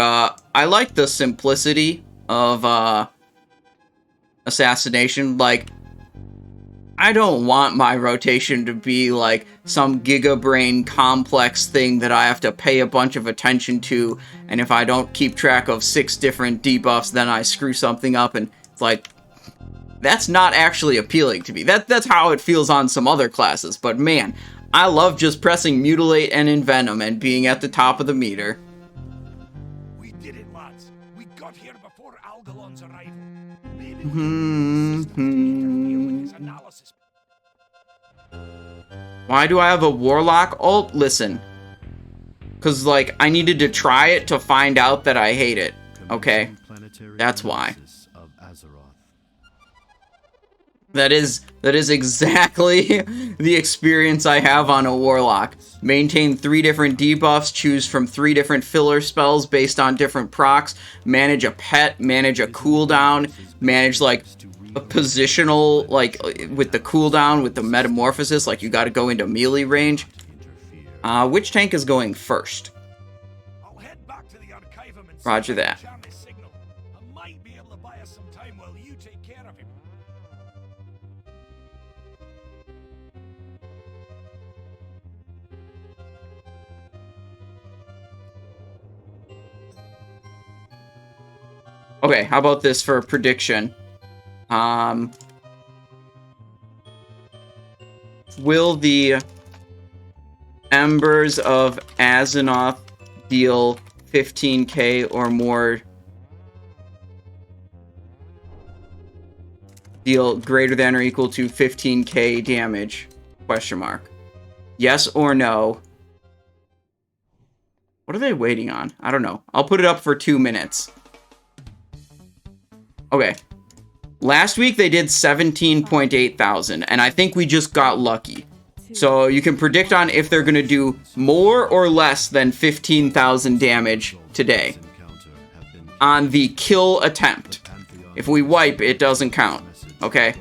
I like the simplicity of Assassination. Like, I don't want my rotation to be like some gigabrain complex thing that I have to pay a bunch of attention to, and if I don't keep track of 6 different debuffs, then I screw something up, and it's like, that's not actually appealing to me. That's how it feels on some other classes, but man, I love just pressing Mutilate and Envenom and being at the top of the meter. We did it, lads. We got here before Algalon's arrival. Maybe with his analysis. Why do I have a Warlock ult? Listen. Because, like, I needed to try it to find out that I hate it. Okay? That's why. That is exactly the experience I have on a Warlock. Maintain 3 different debuffs, choose from 3 different filler spells based on different procs, manage a pet, manage a cooldown, manage, like, a positional, like, with the cooldown, with the metamorphosis, like, you gotta go into melee range. Which tank is going first? Roger that. Okay, how about this for a prediction? Will the Embers of Azzinoth deal 15k or more? Deal greater than or equal to 15k damage? Question mark. Yes or no? What are they waiting on? I don't know. I'll put it up for 2 minutes. Okay. Last week they did 17.8 thousand, and I think we just got lucky. So you can predict on if they're going to do more or less than 15,000 damage today on the kill attempt. If we wipe, it doesn't count. Okay?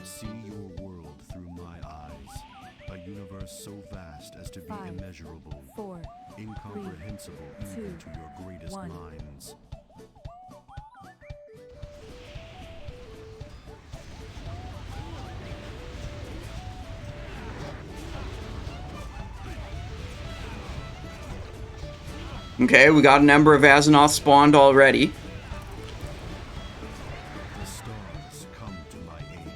See your world through my eyes, a universe so vast as to be immeasurable, 4, incomprehensible 3, even to your greatest 1. minds. Okay, we got an Ember of Azzinoth spawned already. The stars come to my aid.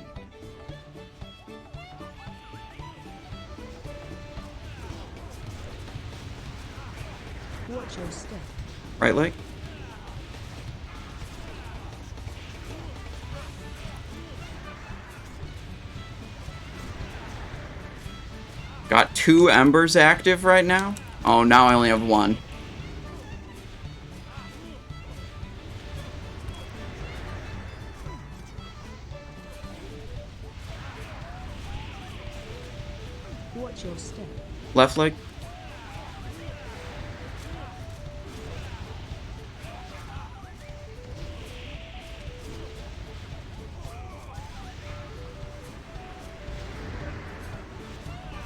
Watch your step. Right leg. Got 2 Embers active right now. Oh, now I only have 1. Watch your step. Left leg.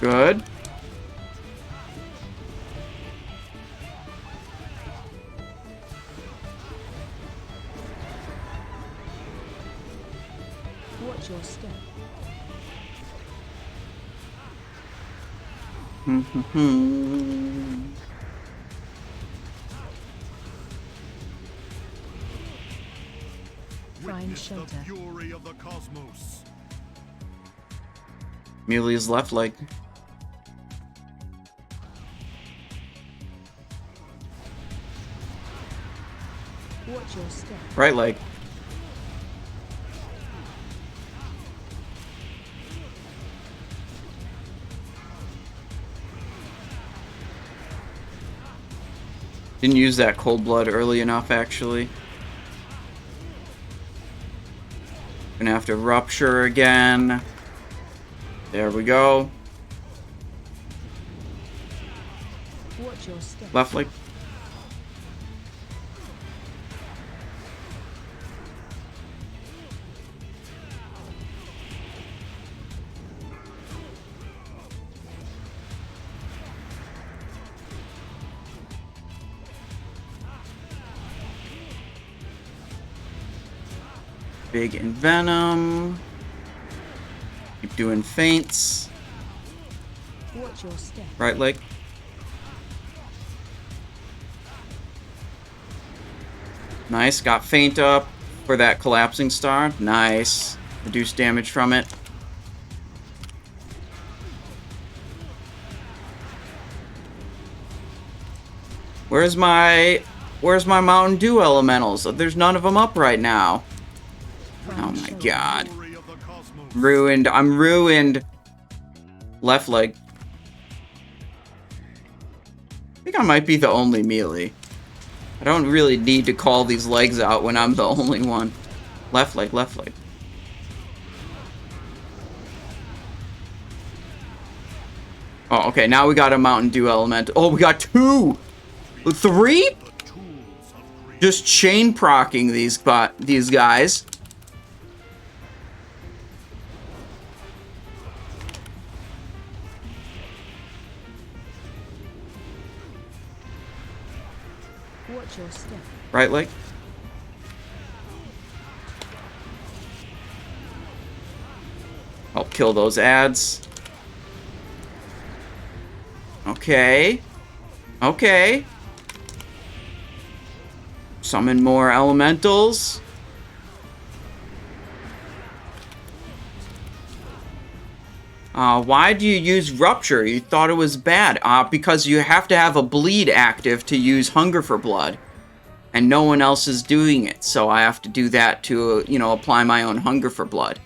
Good. Watch your step. Find shelter. Fury of the cosmos. Melee's left leg. Watch your step. Right leg. Didn't use that cold blood early enough, actually. Gonna have to rupture again. There we go. Watch your step. Left leg. Big Envenom. Keep doing feints. Watch your step. Right leg. Nice, got feint up for that collapsing star. Nice. Reduce damage from it. Where's my Mountain Dew elementals? There's none of them up right now. Oh my god. Ruined. I'm ruined. Left leg. I think I might be the only melee. I don't really need to call these legs out when I'm the only one. Left leg, left leg. Oh, okay, now we got a Mountain Dew element. Oh, we got 2! 3? Just chain procking these guys. Watch your step. Right leg. I'll kill those ads. Okay. Okay. Summon more elementals. Why do you use Rupture? You thought it was bad. Because you have to have a bleed active to use Hunger for Blood. And no one else is doing it. So I have to do that to, you know, apply my own Hunger for Blood.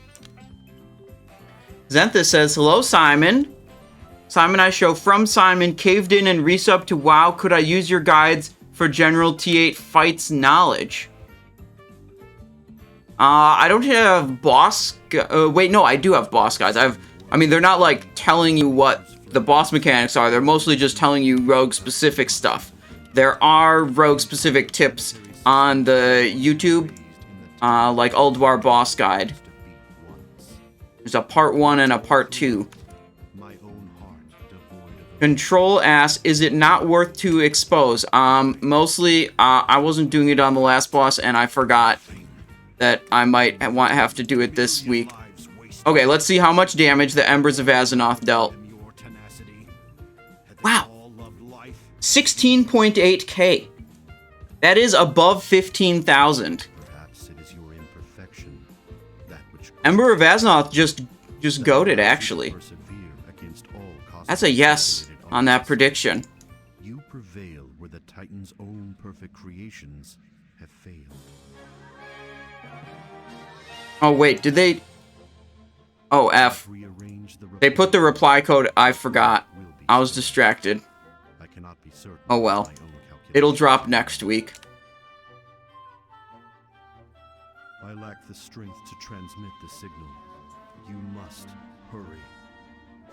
Zenthus says, hello, Simon. Simon, I show from Simon, caved in and resub to WoW. Could I use your guides for general T8 fights knowledge? I don't have boss... wait, no, I do have boss guides. I mean, they're not, like, telling you what the boss mechanics are. They're mostly just telling you rogue-specific stuff. There are rogue-specific tips on the YouTube, like Ulduar Boss Guide. There's a part 1 and a part 2. Control asks, is it not worth to expose? Mostly, I wasn't doing it on the last boss, and I forgot that I might have to do it this week. Okay, let's see how much damage the Embers of Azzinoth dealt. Wow. 16.8k. That is above 15,000. Ember of Azzinoth just goated, actually. That's a yes on that prediction. You prevail where the Titan's own perfect creations have failed. Oh, wait, did they... Oh, F. They put the reply code, I forgot. I was distracted. Oh, well. It'll drop next week. I lack the strength to transmit the signal. You must hurry.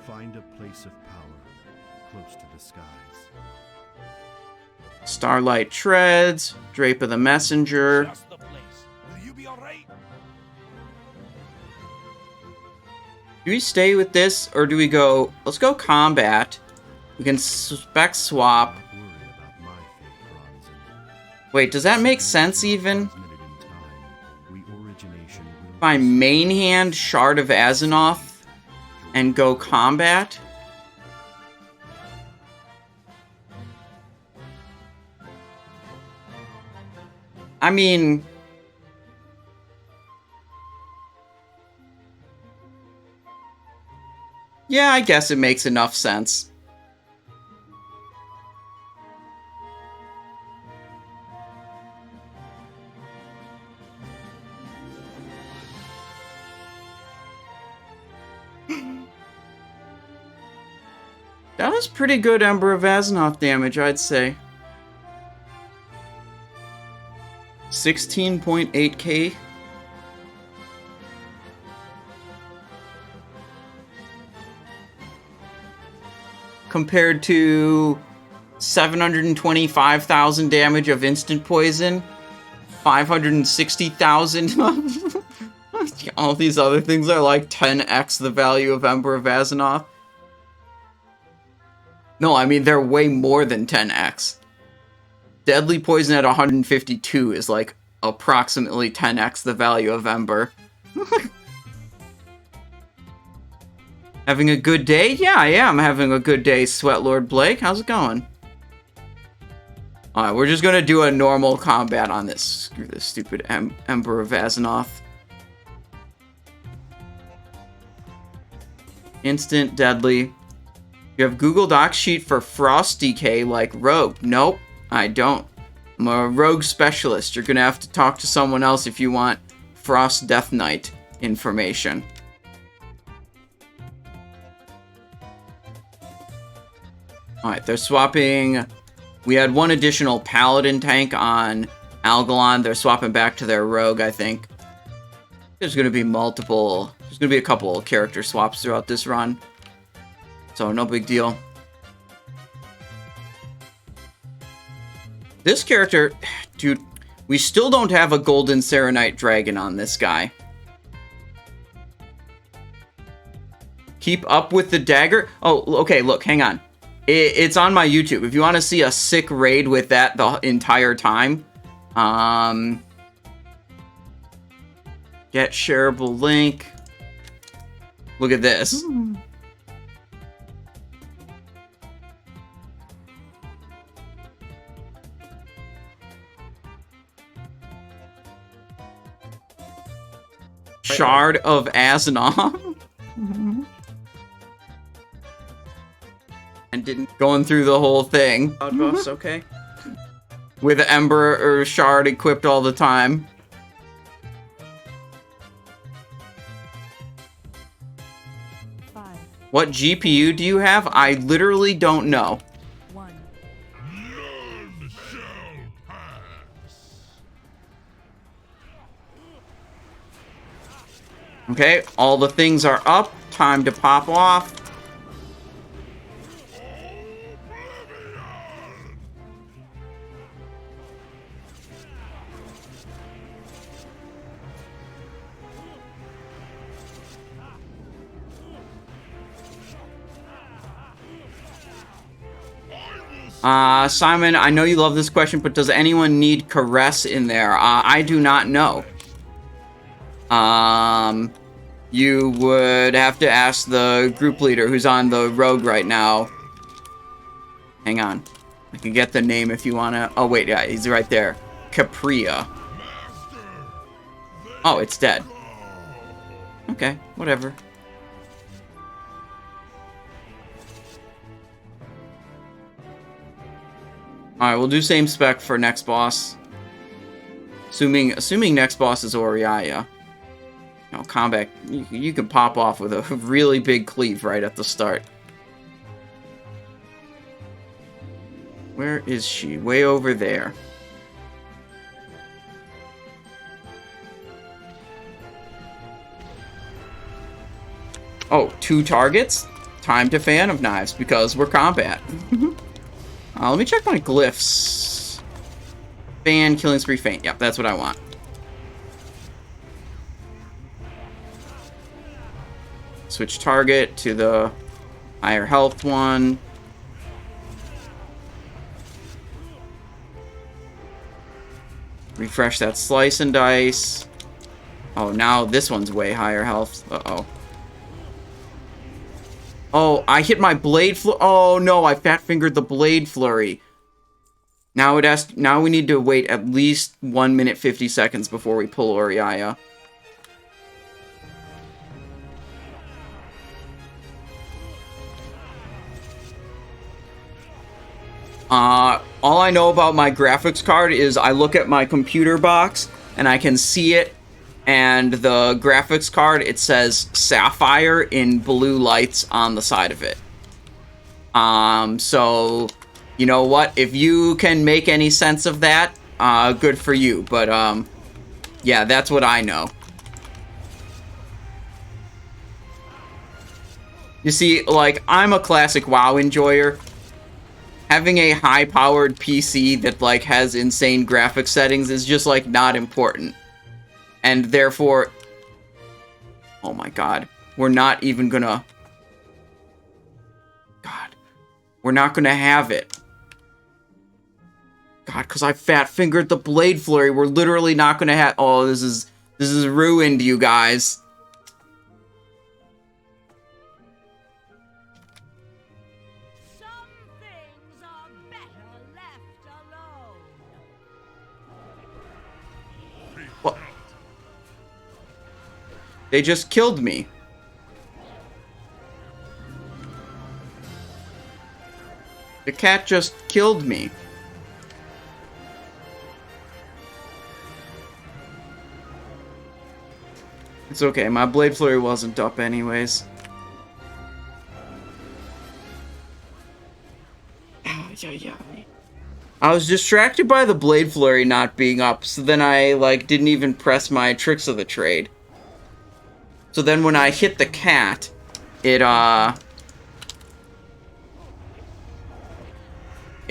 Find a place of power close to the skies. Starlight Treads, Drape of the Messenger. Just the place. Will you be alright? Do we stay with this, or do we go... Let's go combat. We can spec swap. Wait, does that make sense even? If I main hand Shard of Azzinoth and go combat? I mean... Yeah, I guess it makes enough sense. That was pretty good Ember of Azzinoth damage, I'd say. 16.8k. Compared to 725,000 damage of instant poison, 560,000. All these other things are like 10x the value of Ember of Azzinoth. No, I mean, they're way more than 10x. Deadly poison at 152 is like approximately 10x the value of Ember. Having a good day? Yeah, I am having a good day, Sweatlord Blake. How's it going? Alright, we're just gonna do a normal combat on this. Screw this stupid Ember of Azzinoth. Instant, deadly. You have Google Docs sheet for Frost Decay like Rogue. Nope, I don't. I'm a Rogue specialist. You're gonna have to talk to someone else if you want Frost Death Knight information. Alright, they're swapping... We had one additional Paladin tank on Algalon. They're swapping back to their Rogue, I think. There's going to be multiple... There's going to be a couple character swaps throughout this run. So, no big deal. This character... Dude, we still don't have a Golden Serenite Dragon on this guy. Keep up with the Dagger? Oh, okay, look, hang on. It's on my YouTube. If you want to see a sick raid with that the entire time, get shareable link. Look at this. Shard of Azzinoth. And didn't going through the whole thing. Buffs, okay. With Ember or Shard equipped all the time. Five, What GPU do you have? I literally don't know. 1. None shall pass. Okay, all the things are up. Time to pop off. Simon, I know you love this question, but does anyone need Caress in there? I do not know. You would have to ask the group leader who's on the Rogue right now. Hang on. I can get the name if you wanna... Oh, wait, yeah, he's right there. Capria. Oh, it's dead. Okay, whatever. Alright, we'll do same spec for next boss. Assuming next boss is Auriaya. You know, combat, you can pop off with a really big cleave right at the start. Where is she? Way over there. Oh, 2 targets? Time to Fan of Knives, because we're combat. Let me check my glyphs. Fan, Killing Spree, Faint. Yep, that's what I want. Switch target to the higher health one. Refresh that Slice and Dice. Oh, now this one's way higher health. Uh-oh. Oh, I hit my Blade Flurry. Oh, no, I fat-fingered the Blade Flurry. Now we need to wait at least 1 minute 50 seconds before we pull Auriaya. All I know about my graphics card is I look at my computer box and I can see it, and the graphics card, it says Sapphire in blue lights on the side of it. So, you know what? If you can make any sense of that, good for you. But, yeah, that's what I know. You see, like, I'm a classic WoW enjoyer. Having a high-powered PC that, like, has insane graphics settings is just, like, not important. And therefore... Oh my god. We're not even gonna... God. We're not gonna have it. God, because I fat fingered the Blade Flurry. We're literally not gonna have. Oh, this is ruined, you guys. Some things are better left alone. What? They just killed me. The cat just killed me. It's okay, my Blade Flurry wasn't up anyways. I was distracted by the Blade Flurry not being up, so then I, like, didn't even press my Tricks of the Trade. So then when I hit the cat, it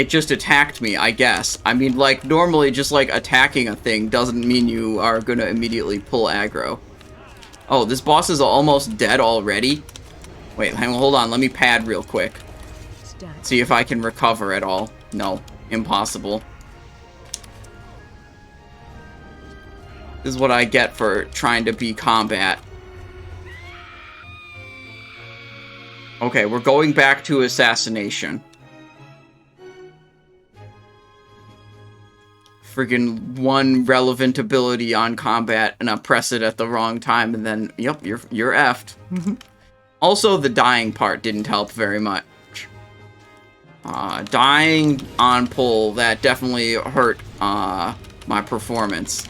just attacked me, I guess. I mean, like, normally just, like, attacking a thing doesn't mean you are gonna immediately pull aggro. Oh, this boss is almost dead already? Wait, hold on, let me pad real quick. See if I can recover at all. No, impossible. This is what I get for trying to be combat. Okay, we're going back to Assassination. Friggin' one relevant ability on combat, and I press it at the wrong time, and then, yep, you're effed. Also, the dying part didn't help very much. Dying on pull, that definitely hurt my performance.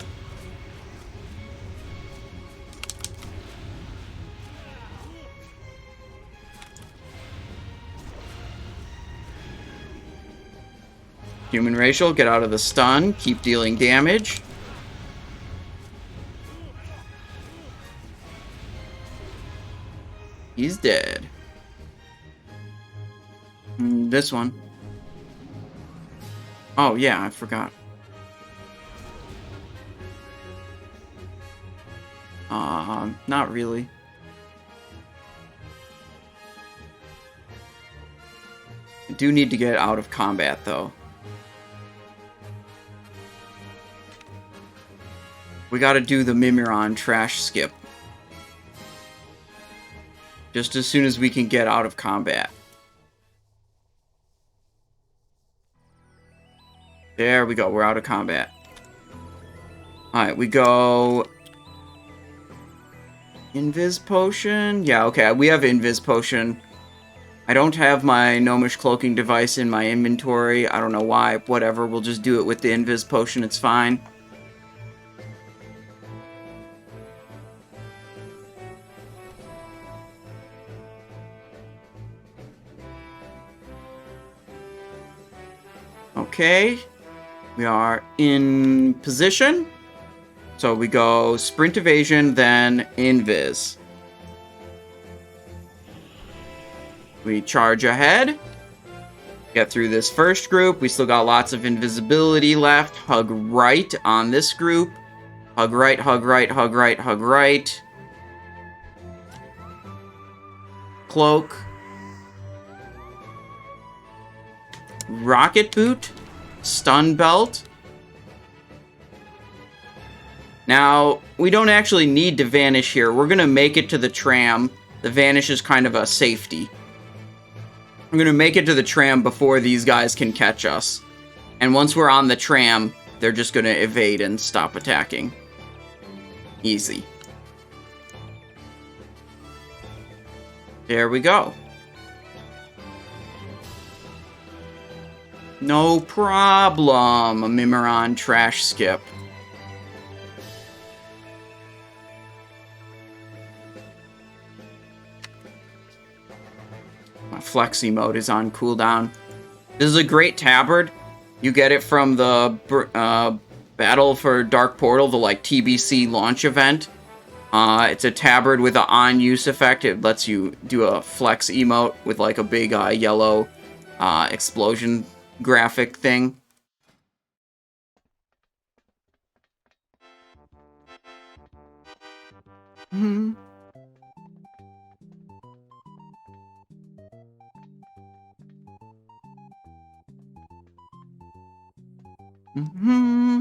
Human racial, get out of the stun, keep dealing damage. He's dead. This one. Oh yeah, I forgot. Not really. I do need to get out of combat though. We gotta do the Mimiron trash skip. Just as soon as we can get out of combat. There we go, we're out of combat. Alright, we go... Invis Potion? Yeah, okay, we have Invis Potion. I don't have my Gnomish Cloaking device in my inventory. I don't know why, whatever, we'll just do it with the Invis Potion, it's fine. Okay, we are in position. So we go sprint evasion, then invis. We charge ahead. Get through this first group. We still got lots of invisibility left. Hug right on this group. Hug right, hug right, hug right, hug right. Cloak. Rocket boot. Stun belt. Now, we don't actually need to vanish here. We're going to make it to the tram. The vanish is kind of a safety. I'm going to make it to the tram before these guys can catch us. And once we're on the tram, they're just going to evade and stop attacking. Easy. There we go. No problem, a Mimiron trash skip. My flexi mode is on cooldown. This is a great tabard. You get it from the Battle for Dark Portal, the like TBC launch event. It's a tabard with an on-use effect. It lets you do a flex emote with like a big yellow explosion graphic thing. Mm-hmm.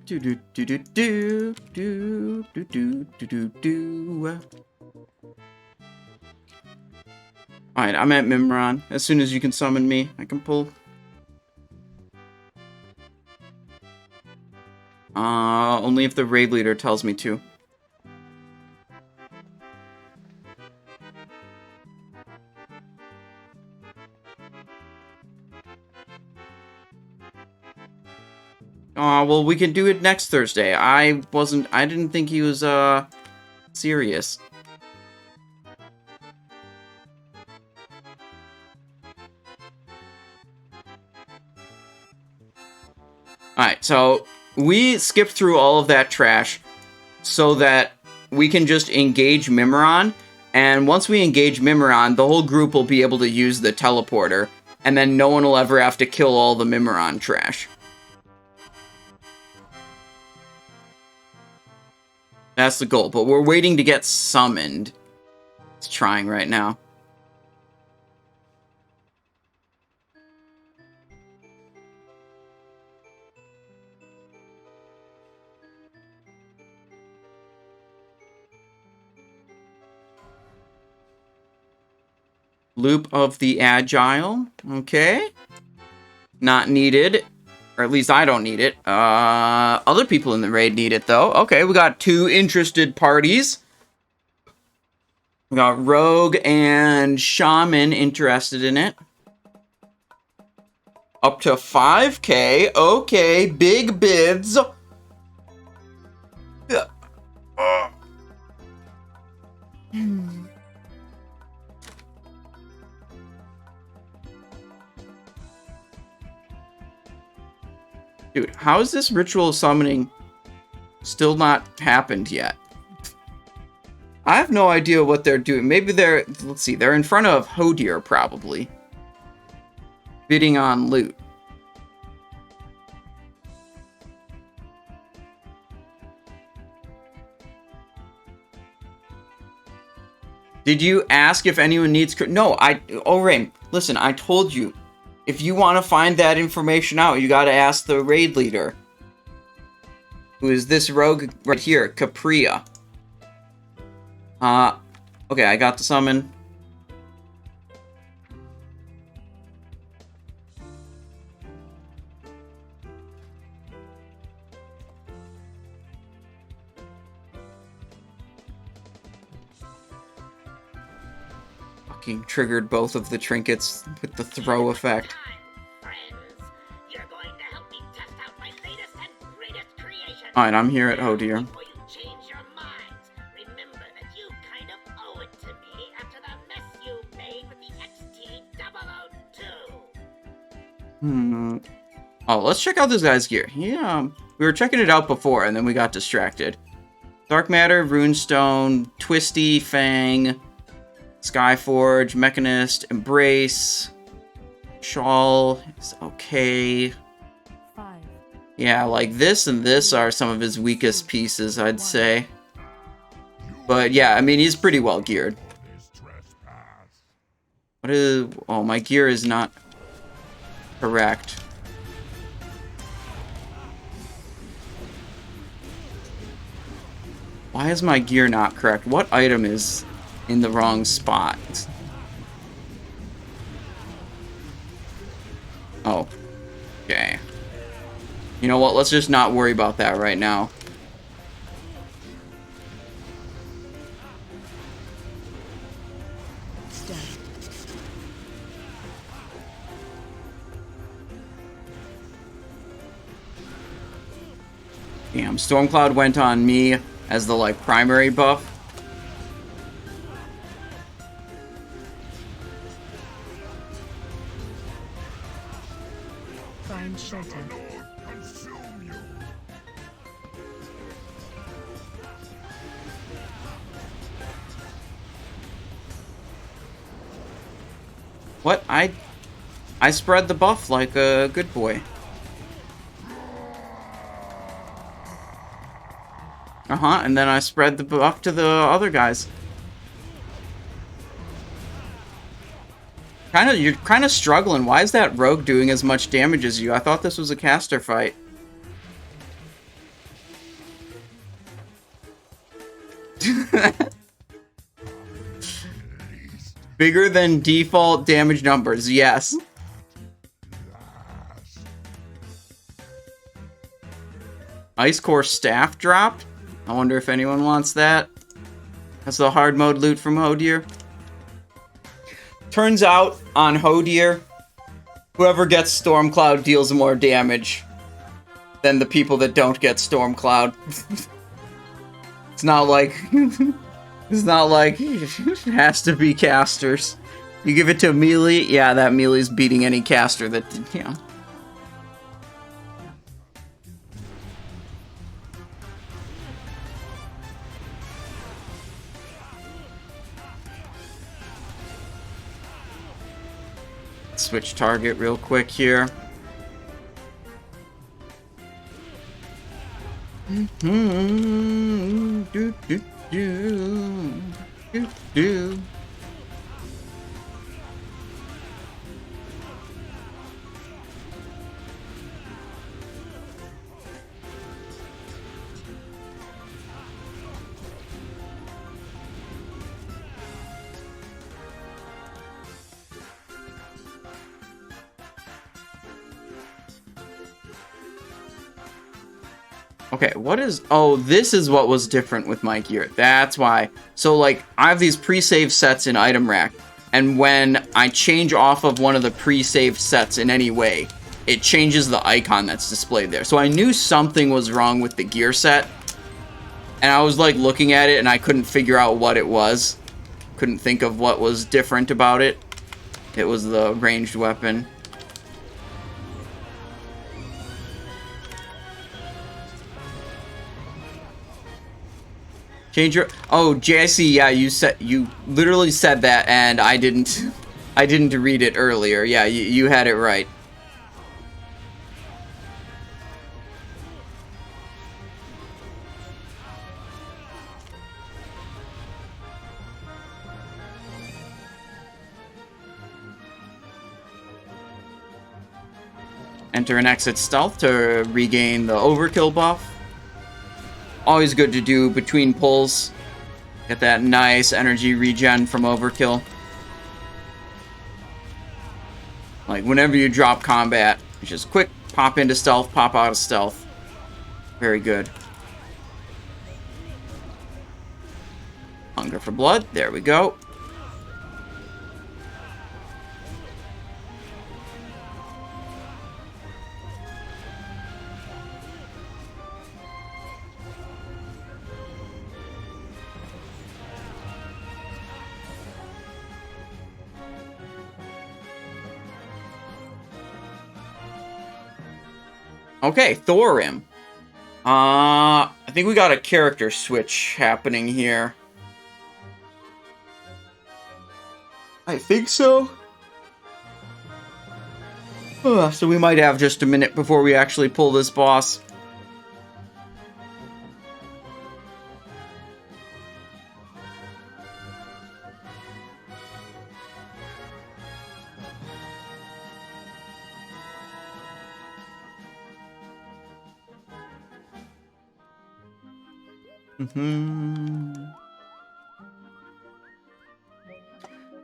Do do do do do do do do do do do. Alright, I'm at Mimiron. As soon as you can summon me, I can pull. Only if the raid leader tells me to. Well, we can do it next Thursday. I didn't think he was, serious. Alright, so we skipped through all of that trash so that we can just engage Mimiron, and once we engage Mimiron, the whole group will be able to use the teleporter, and then no one will ever have to kill all the Mimiron trash. That's the goal, but we're waiting to get summoned. It's trying right now. Loop of the Agile. Okay. Not needed. Or at least I don't need it. Other people in the raid need it, though. Okay, we got 2 interested parties. We got Rogue and Shaman interested in it. Up to 5K. Okay, big bids. Dude, how is this ritual summoning still not happened yet? I have no idea what they're doing. Maybe they're, let's see, they're in front of Hodir, probably. Bidding on loot. Did you ask if anyone needs... No, Rain, listen, I told you. If you want to find that information out, you gotta ask the raid leader. Who is this rogue right here, Capria. Okay, I got the summon. Fucking triggered both of the trinkets with the throw effect. Alright, I'm here at Hodir. Oh, let's check out this guy's gear. Yeah, we were checking it out before, and then we got distracted. Dark Matter, Runestone, Twisty, Fang, Skyforge, Mechanist, Embrace, Shawl is okay. 5. Yeah, like this and this are some of his weakest pieces, I'd say. But yeah, I mean, he's pretty well geared. What is... Oh, my gear is not correct. Why is my gear not correct? What item is in the wrong spot? Oh. Okay. You know what? Let's just not worry about that right now. Damn, Stormcloud went on me as the, like, primary buff. Find shelter. What? I spread the buff like a good boy. And then I spread the buff to the other guys. You're kind of struggling. Why is that rogue doing as much damage as you? I thought this was a caster fight. Bigger than default damage numbers, yes. Ice Core Staff dropped. I wonder if anyone wants that. That's the hard mode loot from Hodir. Turns out, on Hodir, whoever gets Stormcloud deals more damage than the people that don't get Stormcloud. It's not like... It's not like it has to be casters. You give it to melee, yeah, that melee's beating any caster that, you know. Switch target real quick here. Okay, what is... Oh, this is what was different with my gear. That's why. So, like, I have these pre-save sets in item rack, and when I change off of one of the pre-saved sets in any way, it changes the icon that's displayed there. So I knew something was wrong with the gear set, and I was, like, looking at it, and I couldn't figure out what it was. Couldn't think of what was different about it. It was the ranged weapon. Change your... Oh, JC, yeah, you literally said that, and I didn't read it earlier. Yeah, you had it right. Enter and exit stealth to regain the overkill buff. Always good to do between pulls. Get that nice energy regen from overkill. Like, whenever you drop combat, it's just quick, pop into stealth, pop out of stealth. Very good. Hunger for blood. There we go. Okay, Thorim. I think we got a character switch happening here. I think so. So we might have just a minute before we actually pull this boss.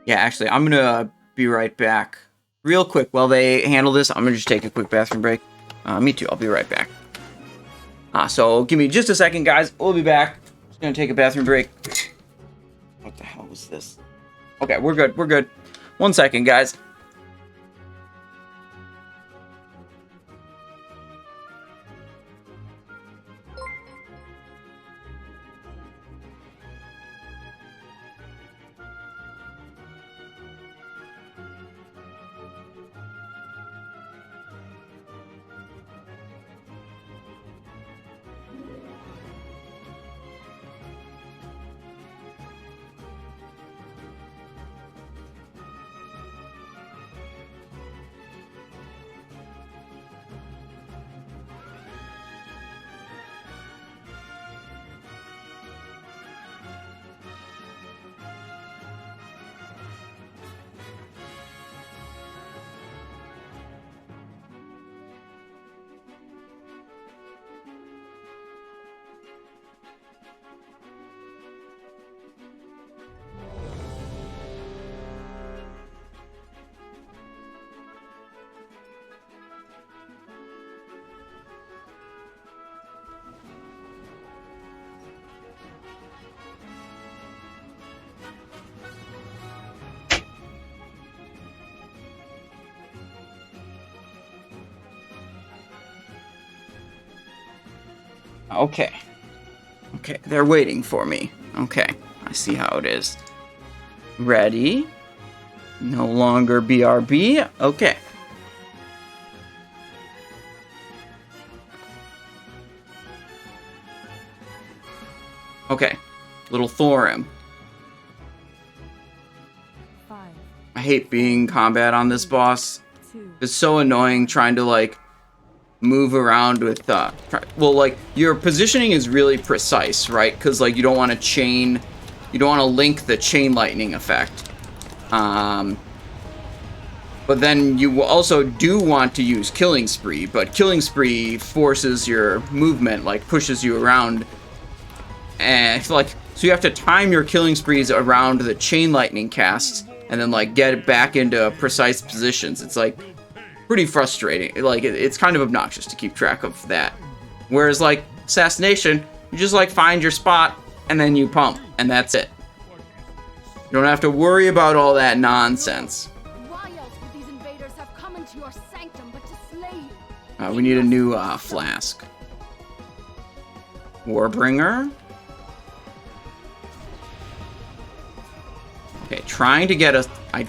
Yeah, actually, I'm gonna be right back. Real quick, while they handle this, I'm gonna just take a quick bathroom break. Me too, I'll be right back. So give me just a second, guys. We'll be back. Just gonna take a bathroom break. What the hell was this? Okay, we're good, we're good. 1 second, guys. Okay. Okay, they're waiting for me. Okay, I see how it is. Ready. No longer BRB. Okay. Okay. Little Thorim. 5, I hate being combat on this boss. 2, It's so annoying trying to, like, move around with, well, like, your positioning is really precise, right? Because, like, you don't want to chain, you don't want to link the chain lightning effect. But then you also do want to use Killing Spree, but Killing Spree forces your movement, like, pushes you around. And, like, so you have to time your Killing Sprees around the chain lightning casts, and then, like, get it back into precise positions. It's, like, pretty frustrating. Like, it's kind of obnoxious to keep track of that. Whereas, like, Assassination, you just, like, find your spot, and then you pump, and that's it. You don't have to worry about all that nonsense. Why else would these invaders have come into your sanctum but to slay you? We need a new, flask. Warbringer. Okay, trying to get I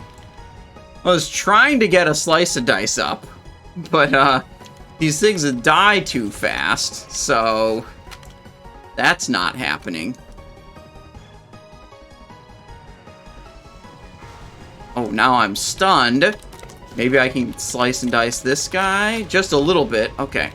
was trying to get a slice of dice up, but, these things die too fast, so that's not happening. Oh, now I'm stunned. Maybe I can slice and dice this guy? Just a little bit. Okay.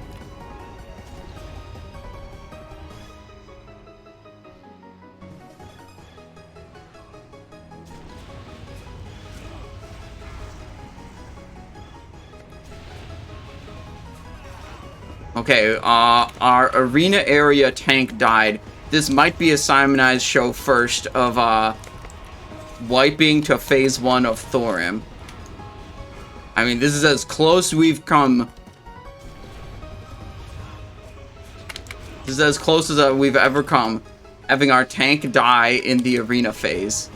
Okay, our arena area tank died. This might be a Simonized show first of, wiping to phase 1 of Thorim. I mean, this is as close we've come. This is as close as we've ever come, having our tank die in the arena phase.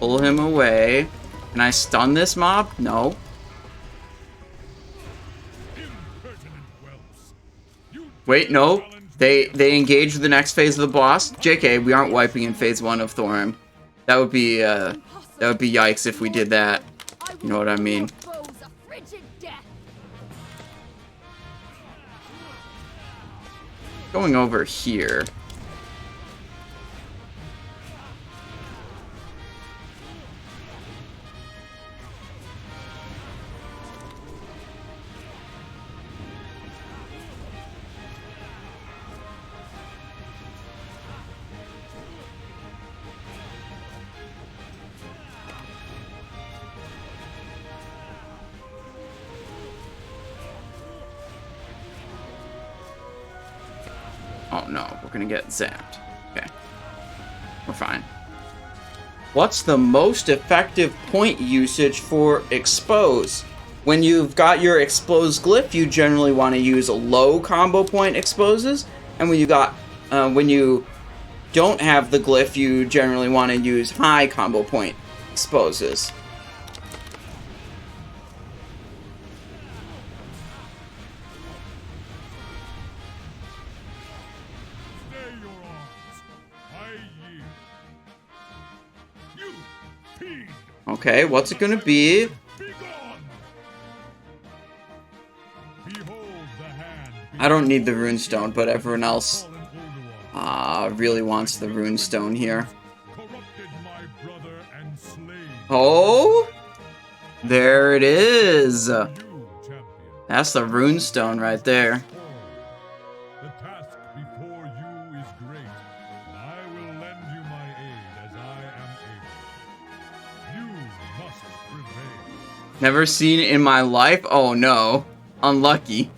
Pull him away. Can I stun this mob? No. Wait, no. They engage the next phase of the boss. JK, we aren't wiping in phase 1 of Thorim. That would be yikes if we did that. You know what I mean? Going over here. Oh no, we're gonna get zapped. Okay. We're fine. What's the most effective point usage for expose? When you've got your expose glyph, you generally want to use low combo point exposes, and when you don't have the glyph, you generally want to use high combo point exposes. Okay, what's it gonna be? I don't need the runestone, but everyone else really wants the runestone here. Oh! There it is! That's the runestone right there. Never seen it in my life? Oh no. Unlucky.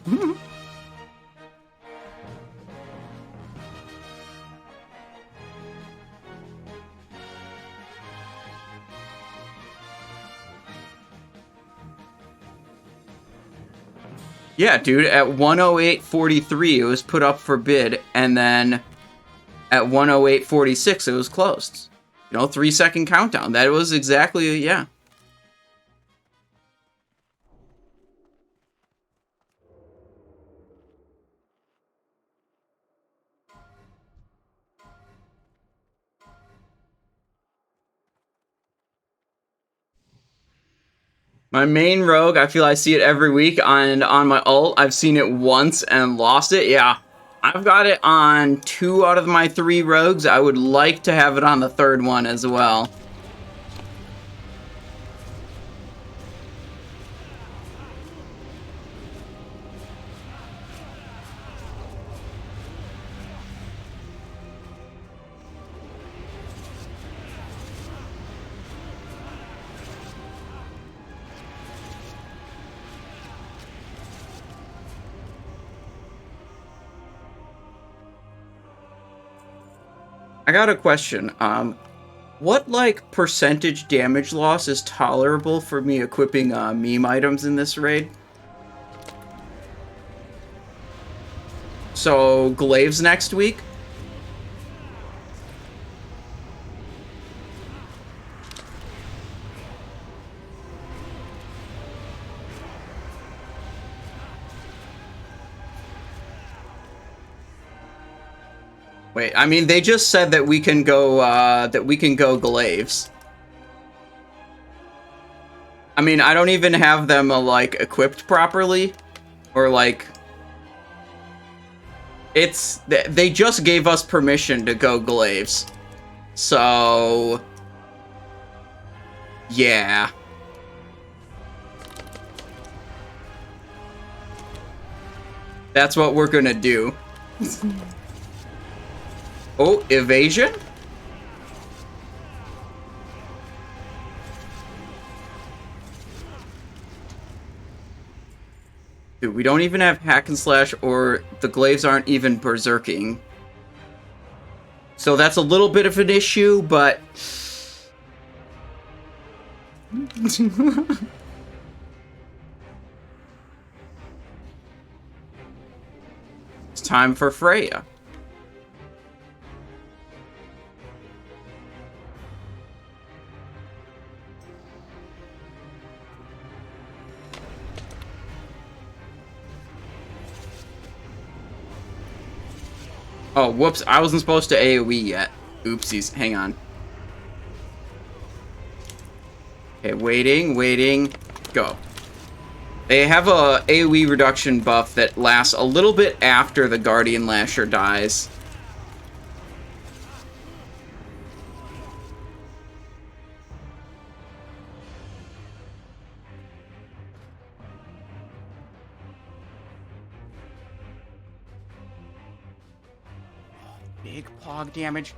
Yeah, dude, at 108.43 it was put up for bid, and then at 108.46 it was closed. You know, 3-second countdown. That was exactly, yeah. My main rogue, I feel I see it every week on my ult. I've seen it once and lost it. Yeah, I've got it on 2 out of my 3 rogues. I would like to have it on the 3rd one as well. I got a question. What, like, percentage damage loss is tolerable for me equipping meme items in this raid? So, glaives next week? Wait, I mean, they just said that we can go, glaives. I mean, I don't even have them, like, equipped properly. Or, like... They just gave us permission to go glaives. So... yeah. That's what we're gonna do. Oh, evasion? Dude, we don't even have hack and slash, or the glaives aren't even berserking. So that's a little bit of an issue, but... it's time for Freya. Oh, whoops, I wasn't supposed to AoE yet. Oopsies, hang on. Okay, waiting, go. They have a AoE reduction buff that lasts a little bit after the Guardian Lasher dies. Big pog damage.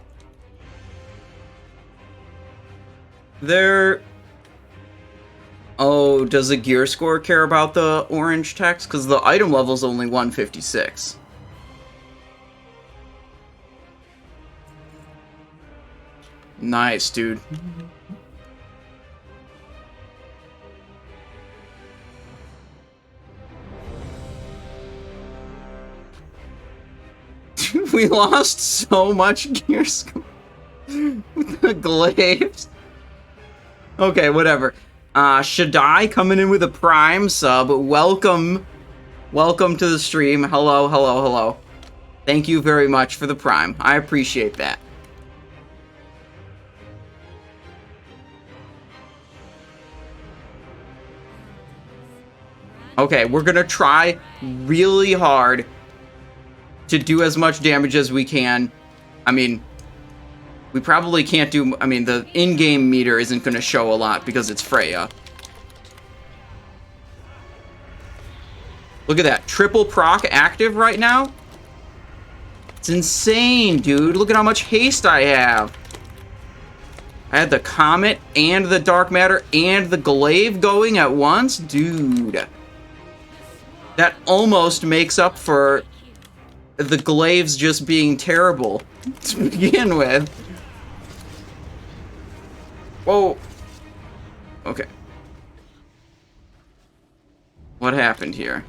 Oh, does the gear score care about the orange text? Because the item level's only 156. Nice, dude. We lost so much gear score with the glaives. Okay, whatever. Shaddai coming in with a Prime sub. Welcome. Welcome to the stream. Hello. Thank you very much for the Prime. I appreciate that. Okay, we're gonna try really hard to do as much damage as we can. I mean, we probably can't do... I mean, the in-game meter isn't going to show a lot because it's Freya. Look at that. Triple proc active right now? It's insane, dude. Look at how much haste I have. I had the Comet and the Dark Matter and the Glaive going at once? Dude. That almost makes up for the glaives just being terrible to begin with. Whoa. Okay. What happened here?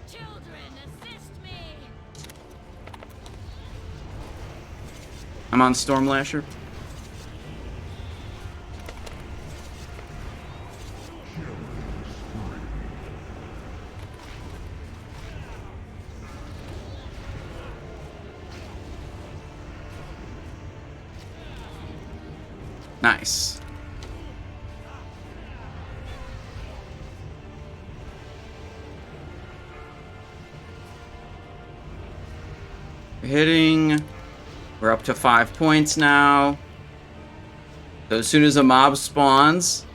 Children, assist me. I'm on Stormlasher. Nice. Hitting. We're up to 5 points now. So as soon as a mob spawns,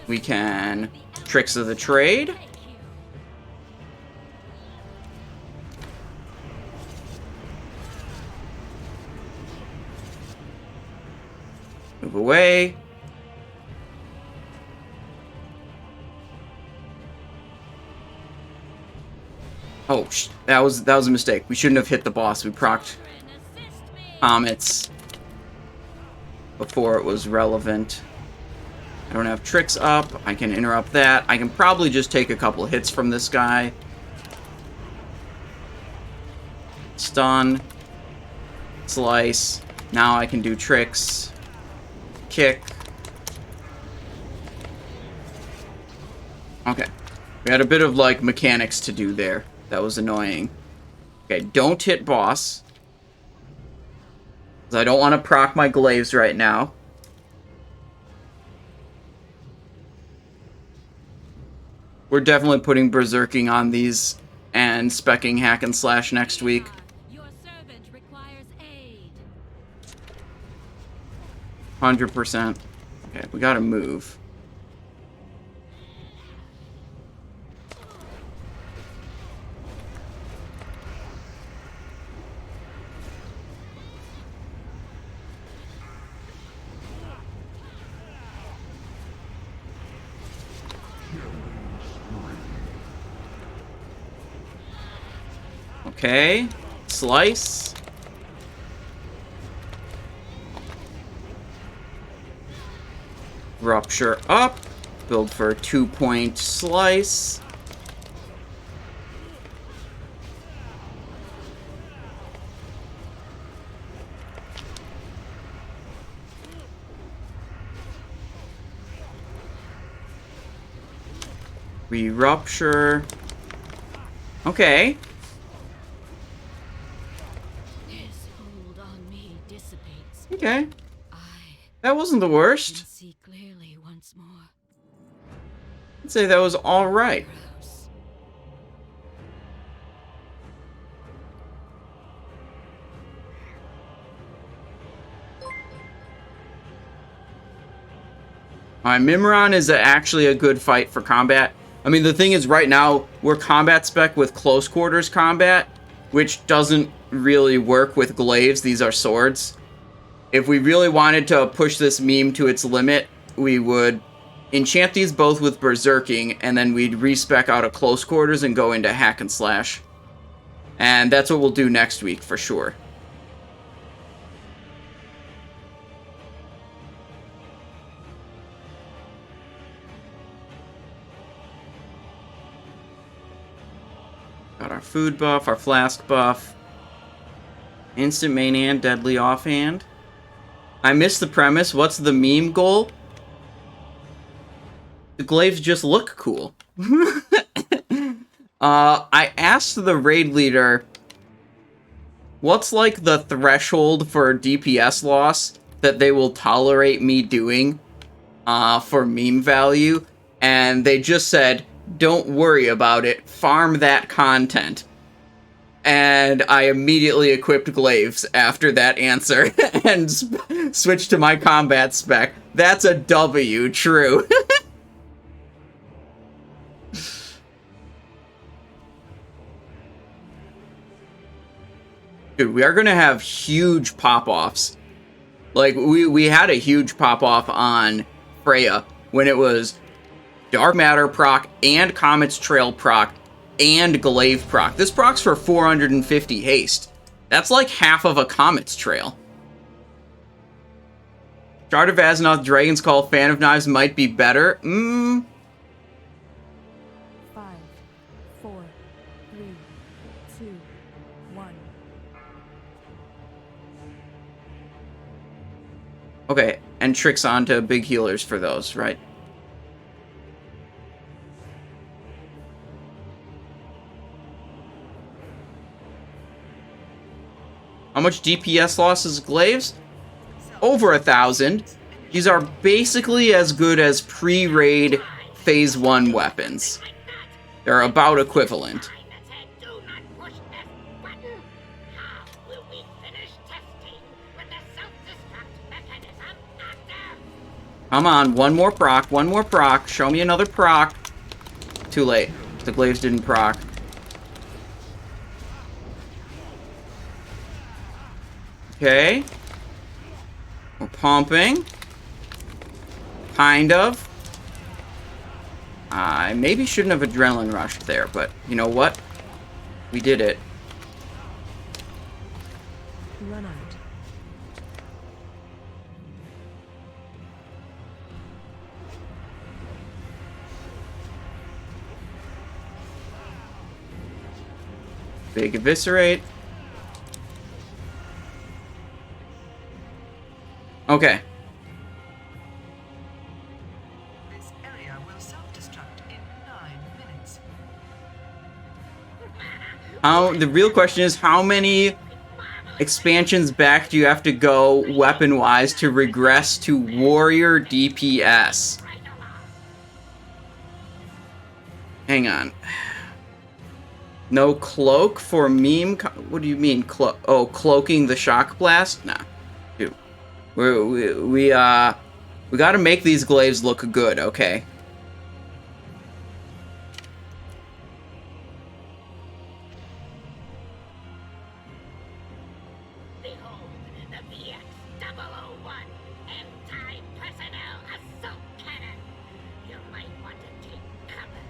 we can Tricks of the Trade. Move away. Oh, that was a mistake. We shouldn't have hit the boss. We procced Comets before it was relevant. I don't have tricks up. I can interrupt that. I can probably just take a couple hits from this guy. Stun. Slice. Now I can do tricks. Kick. Okay. We had a bit of, like, mechanics to do there. That was annoying. Okay, don't hit boss. I don't want to proc my glaives right now. We're definitely putting berserking on these and specking hack and slash next week. Your servant requires aid. 100%. Okay, we gotta move. Okay, slice. Rupture up. Build for a 2-point slice. Re-rupture. Okay. Okay. That wasn't the worst. See clearly once more. I'd say that was alright. Alright, Mimiron is actually a good fight for combat. I mean, the thing is, right now, we're combat spec with close quarters combat, which doesn't really work with glaives. These are swords. If we really wanted to push this meme to its limit, we would enchant these both with berserking, and then we'd respec out of close quarters and go into hack and slash. And that's what we'll do next week, for sure. Got our food buff, our flask buff. Instant main hand, deadly offhand. I missed the premise. What's the meme goal? The glaives just look cool. I asked the raid leader, what's like the threshold for DPS loss that they will tolerate me doing for meme value? And they just said, don't worry about it. Farm that content. And I immediately equipped glaives after that answer and switched to my combat spec. That's a W, true. Dude, we are going to have huge pop-offs. Like, we had a huge pop-off on Freya when it was Dark Matter proc and Comet's Trail proc and Glaive proc. This proc's for 450 haste. That's like half of a Comet's Trail. Shard of Azeroth, Dragon's Call, Fan of Knives might be better. 5, 4, 3, 2, 1. Okay, and tricks onto big healers for those, right? How much DPS loss is glaives? Over 1,000. These are basically as good as pre-raid Phase 1 weapons. They're about equivalent. Come on, one more proc, one more proc. Show me another proc. Too late. The glaives didn't proc. Okay. We're pumping. Kind of. I maybe shouldn't have adrenaline rushed there, but you know what? We did it. Run out. Big eviscerate. Okay. This area will self-destruct in 9 minutes. The real question is, how many expansions back do you have to go weapon-wise to regress to warrior DPS? Hang on. No cloak for meme? What do you mean, cloaking the shock blast? Nah. Dude. We gotta make these glaives look good, okay? Behold, the VX-001 anti-personnel assault cannon. You might want to take cover.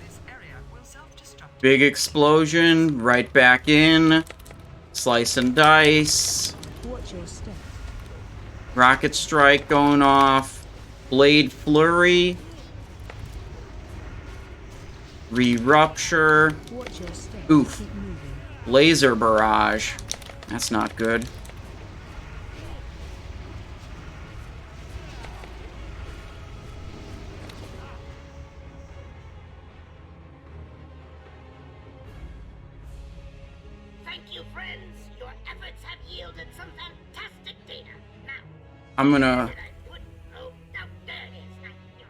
This area will self-destruct. Big explosion, right back in. Slice and dice. Watch your step. Rocket strike going off. Blade flurry. Re-rupture. Watch your step. Oof. Keep moving. Laser barrage. That's not good. Thank you, friends. Your efforts have yielded some fantastic data. Now, I'm gonna... where did I put? Oh, no, there it is.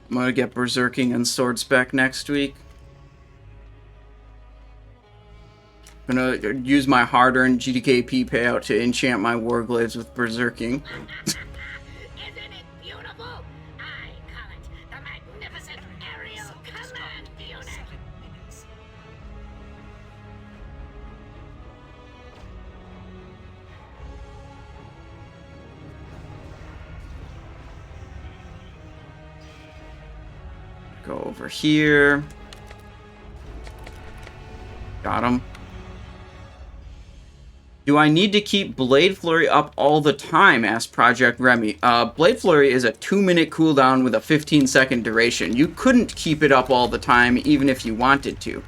I'm gonna get berserking and sword spec next week. I'm gonna use my hard-earned GDKP payout to enchant my warglaives with berserking. Isn't it beautiful? I call it the magnificent aerial command unit. 7 minutes. Go over here. Got him. Do I need to keep Blade Flurry up all the time? Asked Project Remy. Blade Flurry is a 2-minute cooldown with a 15-second duration. You couldn't keep it up all the time, even if you wanted to.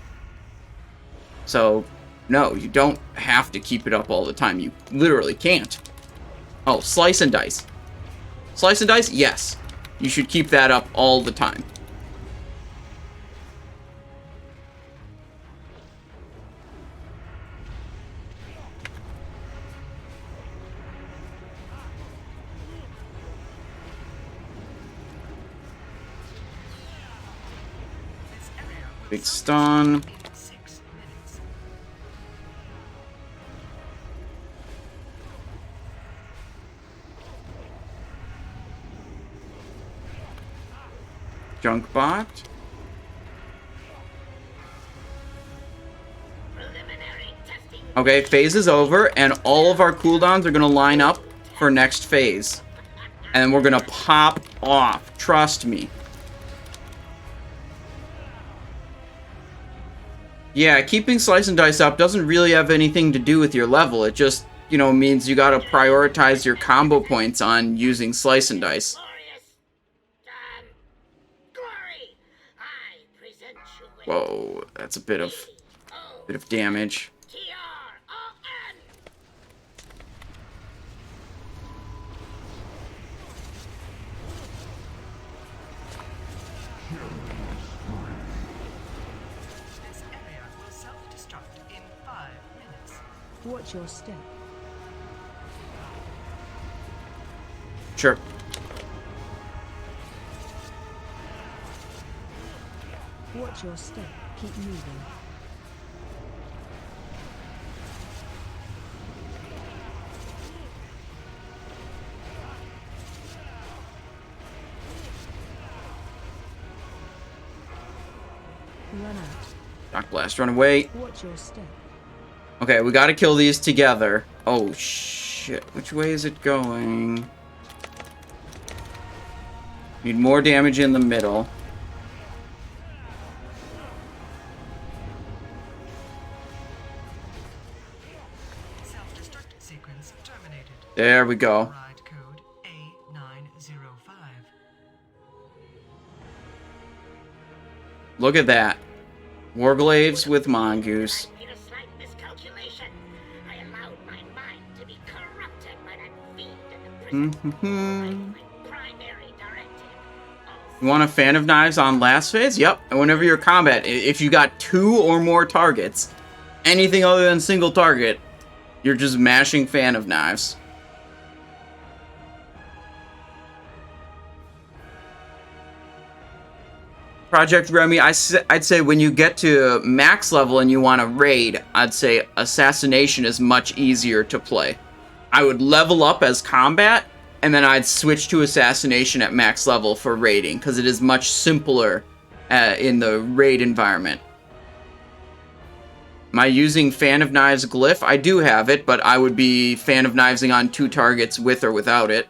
So, no, you don't have to keep it up all the time. You literally can't. Oh, Slice and Dice. Slice and Dice? Yes. You should keep that up all the time. This area will Big stun. in 6 minutes. Junk bot. Preliminary testing. Okay, phase is over, and all of our cooldowns are gonna line up for next phase. And we're gonna pop off. Trust me. Yeah, keeping Slice and Dice up doesn't really have anything to do with your level. It just, you know, means you gotta prioritize your combo points on using Slice and Dice. Glorious. Glory. I present you with Whoa, that's a bit of damage. T-R-O-N. Watch your step. Sure. Watch your step. Keep moving. Run out. Shock blast, run away. Watch your step. Okay, we gotta kill these together. Oh, shit. Which way is it going? Need more damage in the middle. Self-destruct sequence terminated. There we go. Ride code A905. Look at that. Warglaives with Mongoose. I made a slight miscalculation. I allowed my mind to be corrupted by that fiend in the prison. My primary directive. You want a Fan of Knives on last phase? Yep. And whenever you're combat, if you got 2 or more targets, anything other than single target, you're just mashing Fan of Knives. Project Remy, I'd say when you get to max level and you want to raid, I'd say Assassination is much easier to play. I would level up as combat, and then I'd switch to Assassination at max level for raiding, because it is much simpler in the raid environment. Am I using Fan of Knives Glyph? I do have it, but I would be Fan of Knivesing on 2 targets with or without it.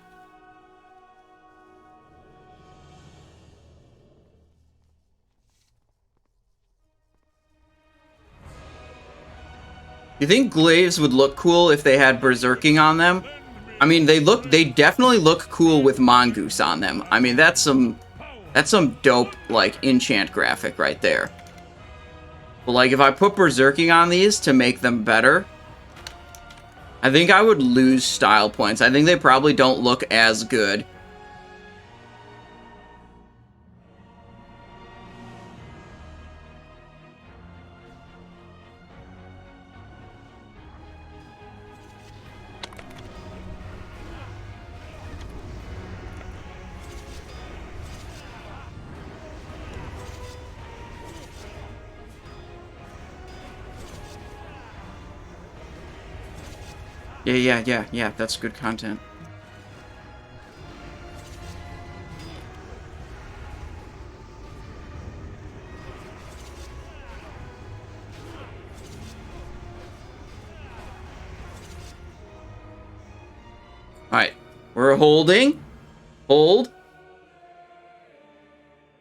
You think glaives would look cool if they had berserking on them? I mean, they definitely look cool with mongoose on them. I mean, that's some dope, like, enchant graphic right there. But, like, if I put berserking on these to make them better, I think I would lose style points. I think they probably don't look as good. Yeah, that's good content. Alright, we're holding. Hold.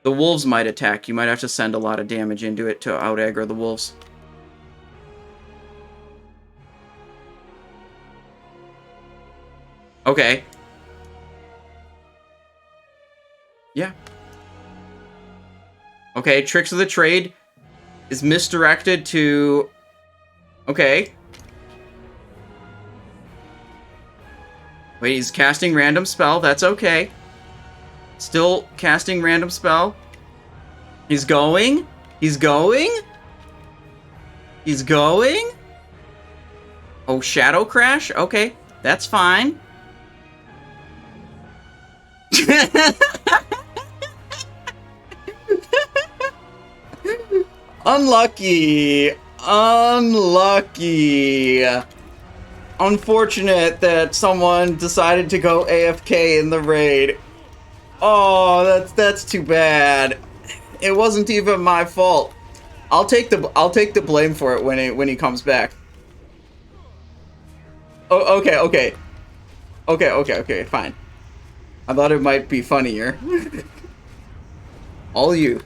The wolves might attack. You might have to send a lot of damage into it to out-aggro the wolves. Okay. Yeah. Okay, Tricks of the Trade is misdirected to... Okay. Wait, he's casting random spell. That's okay. Still casting random spell. He's going. He's going. He's going. Oh, Shadow Crash? Okay, that's fine. Unlucky. Unlucky. Unfortunate that someone decided to go AFK in the raid. Oh, that's too bad. It wasn't even my fault. I'll take the blame for it when he comes back. Oh, okay, fine. I thought it might be funnier. All you.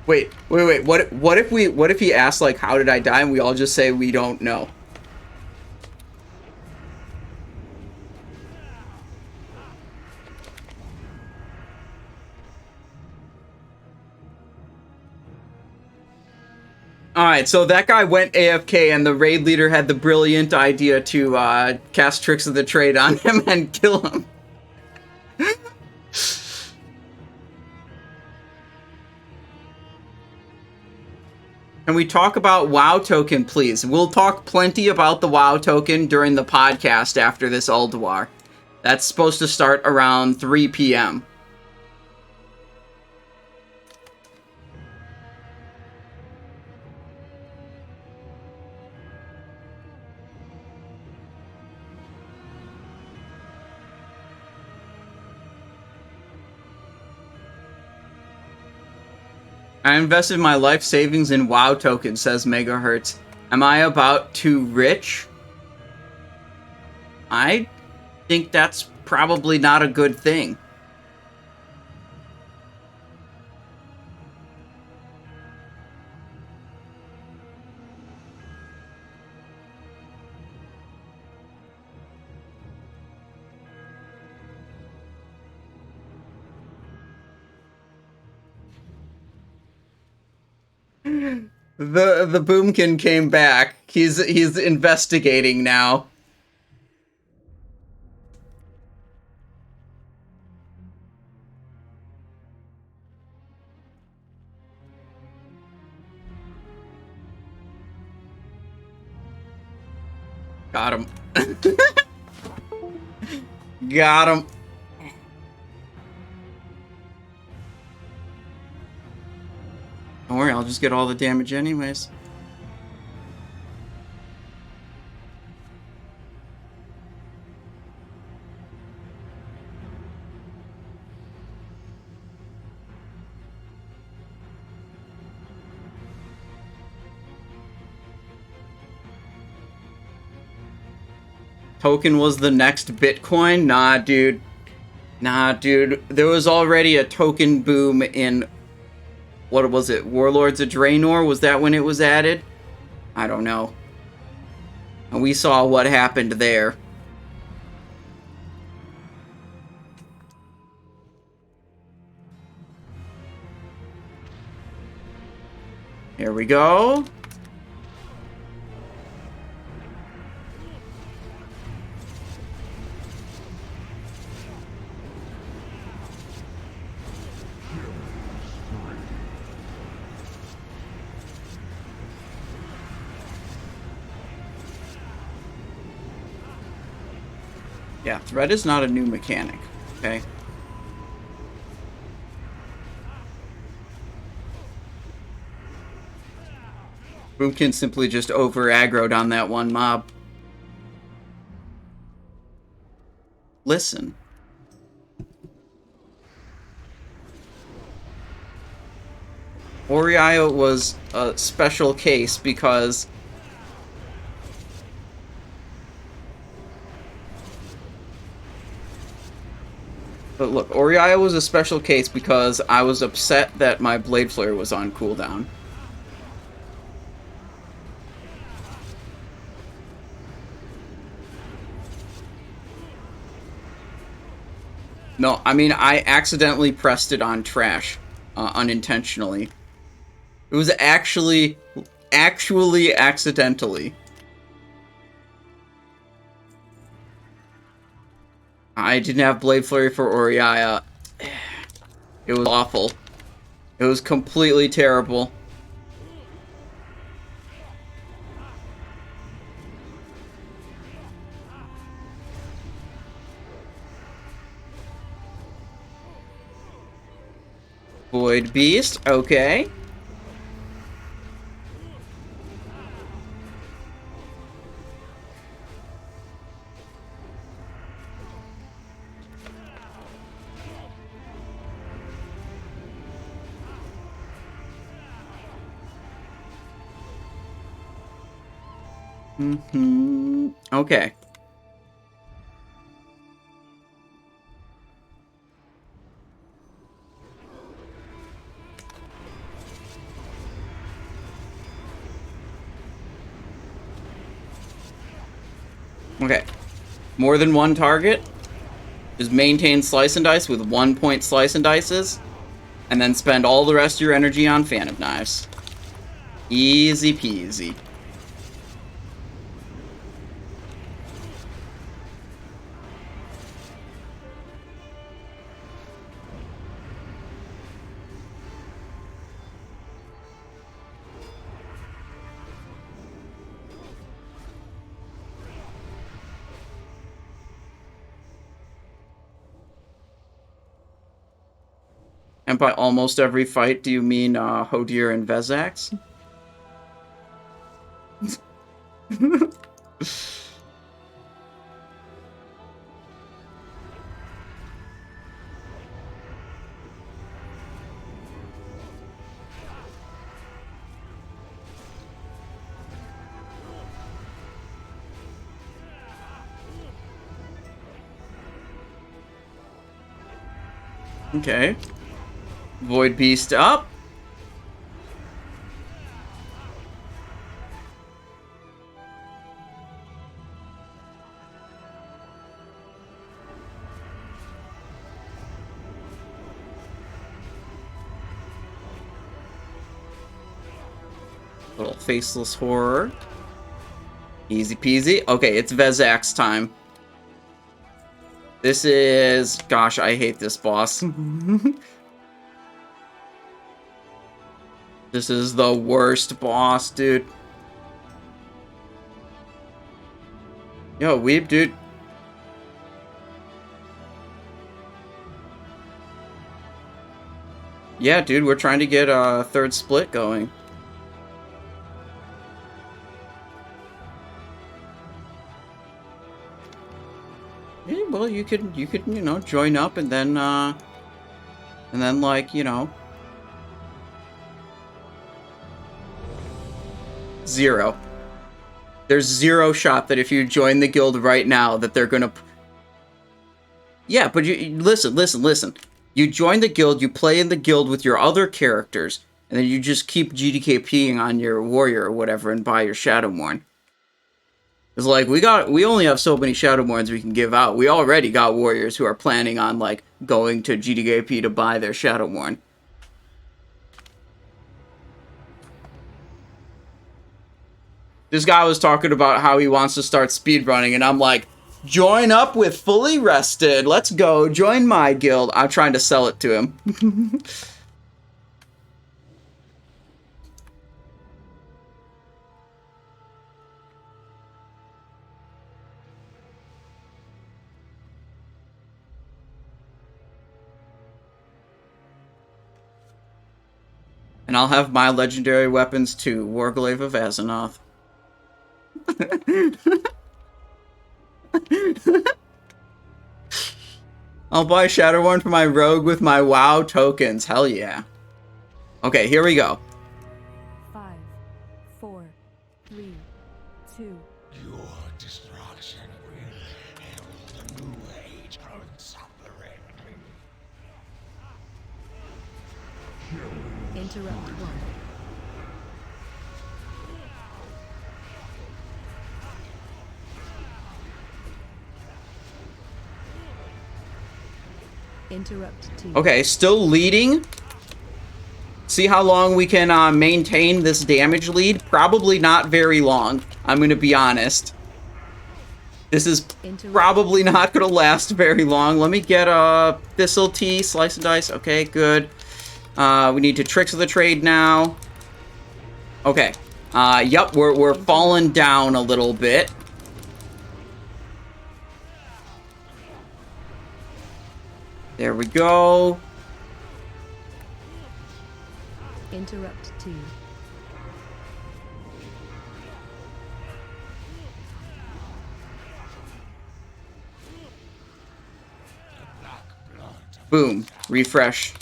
Wait. What if he asks, like, how did I die, and we all just say we don't know? Alright, so that guy went AFK, and the raid leader had the brilliant idea to cast Tricks of the Trade on him and kill him. Can we talk about WoW token, please? We'll talk plenty about the WoW token during the podcast after this Ulduar. That's supposed to start around 3 p.m. I invested my life savings in WoW tokens, says Megahertz. Am I about too rich? I think that's probably not a good thing. The Boomkin came back. He's investigating now. Got him. Got him. Don't worry, I'll just get all the damage anyways. Token was the next Bitcoin? Nah, dude. Nah, dude. There was already a token boom in... What was it? Warlords of Draenor? Was that when it was added? I don't know. And we saw what happened there. Here we go. Yeah, thread is not a new mechanic, okay? Boomkin simply just over-aggroed on that one mob. Listen. Auriaya was a special case because... But look, Auriaya was a special case because I was upset that my Blade Flare was on cooldown. No, I mean, I accidentally pressed it on trash, unintentionally. It was actually accidentally. I didn't have Blade Flurry for Auriaya. It was awful. It was completely terrible. Void Beast, okay. Okay. Okay. More than one target. Just maintain Slice and Dice with 1 point Slice and Dices. And then spend all the rest of your energy on Fan of Knives. Easy peasy. And by almost every fight, do you mean Hodir and Vezax? Okay. Void Beast up. Little faceless horror. Easy peasy. Okay, it's Vezax time. This is... Gosh, I hate this boss. This is the worst boss, dude. Yo, weeb, dude. Yeah, dude, we're trying to get a third split going. Yeah, well, you could, you know, join up and then like, you know, 0. There's 0 shot that if you join the guild right now that they're gonna... Yeah, but you listen. You join the guild, you play in the guild with your other characters, and then you just keep GDKPing on your warrior or whatever and buy your Shadowmourne. It's like, we only have so many Shadowmourns we can give out. We already got warriors who are planning on, like, going to GDKP to buy their Shadowmourne. This guy was talking about how he wants to start speedrunning, and I'm like, join up with Fully Rested. Let's go. Join my guild. I'm trying to sell it to him. And I'll have my legendary weapons too. Warglaive of Azeroth. I'll buy Shadowmourne for my rogue with my WoW tokens. Hell yeah. Okay, here we go. 5, 4, 3, 2. Your destruction will herald the new age of suffering. Interrupt 1. Interrupt 2. Okay, still leading. See how long we can maintain this damage lead? Probably not very long. I'm going to be honest. This is probably not going to last very long. Let me get a Thistle Tea, Slice and Dice. Okay, good. We need to Tricks of the Trade now. Okay. Yup, we're falling down a little bit. There we go. Interrupt 2. Boom. Refresh.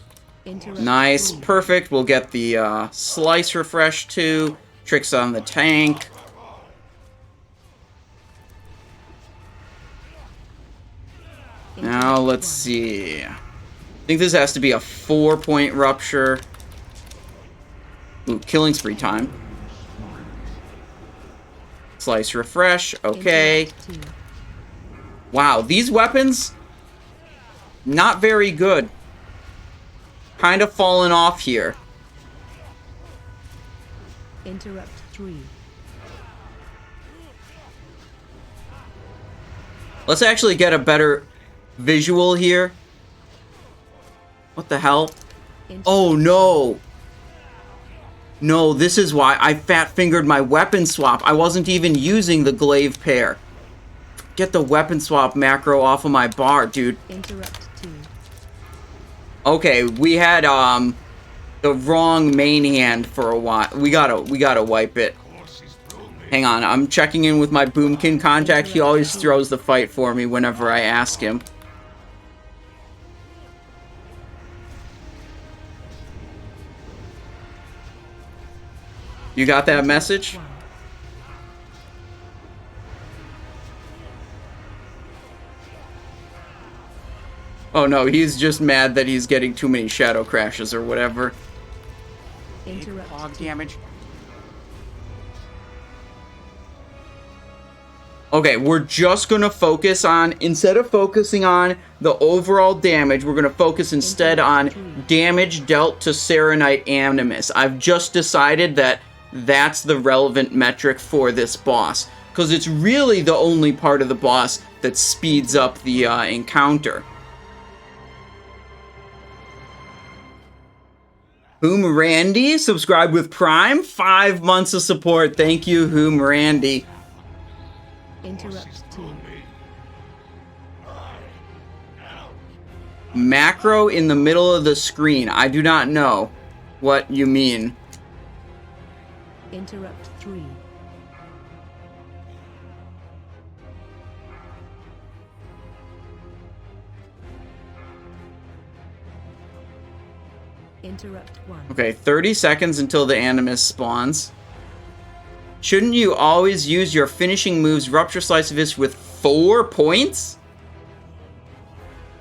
Interrupt Nice. 3. Perfect. We'll get the Slice refresh too. Tricks on the tank. Now, let's see. I think this has to be a 4-point rupture. Ooh, killing spree time. Slice refresh. Okay. Interrupt 2. Wow, these weapons, not very good. Kind of falling off here. Interrupt 3. Let's actually get a better visual here. What the hell? Oh no! No, this is why I fat-fingered my weapon swap. I wasn't even using the glaive pair. Get the weapon swap macro off of my bar, dude. Interrupt 2. Okay, we had the wrong main hand for a while. We gotta wipe it. Hang on, I'm checking in with my Boomkin contact. He always throws the fight for me whenever I ask him. You got that message? Oh no, he's just mad that he's getting too many shadow crashes or whatever. Interrupt. Hog damage. Okay, we're just gonna focus on, instead of focusing on the overall damage, we're gonna focus instead on damage dealt to Serenite Animus. I've just decided that that's the relevant metric for this boss, because it's really the only part of the boss that speeds up the encounter. Whom Randy subscribed with Prime, 5 months of support. Thank you, Whom Randy. Interrupt 2. Macro in the middle of the screen. I do not know what you mean. Interrupt 3. Interrupt 1. Okay, 30 seconds until the Animus spawns. Shouldn't you always use your finishing moves Rupture Slice of This with 4 points?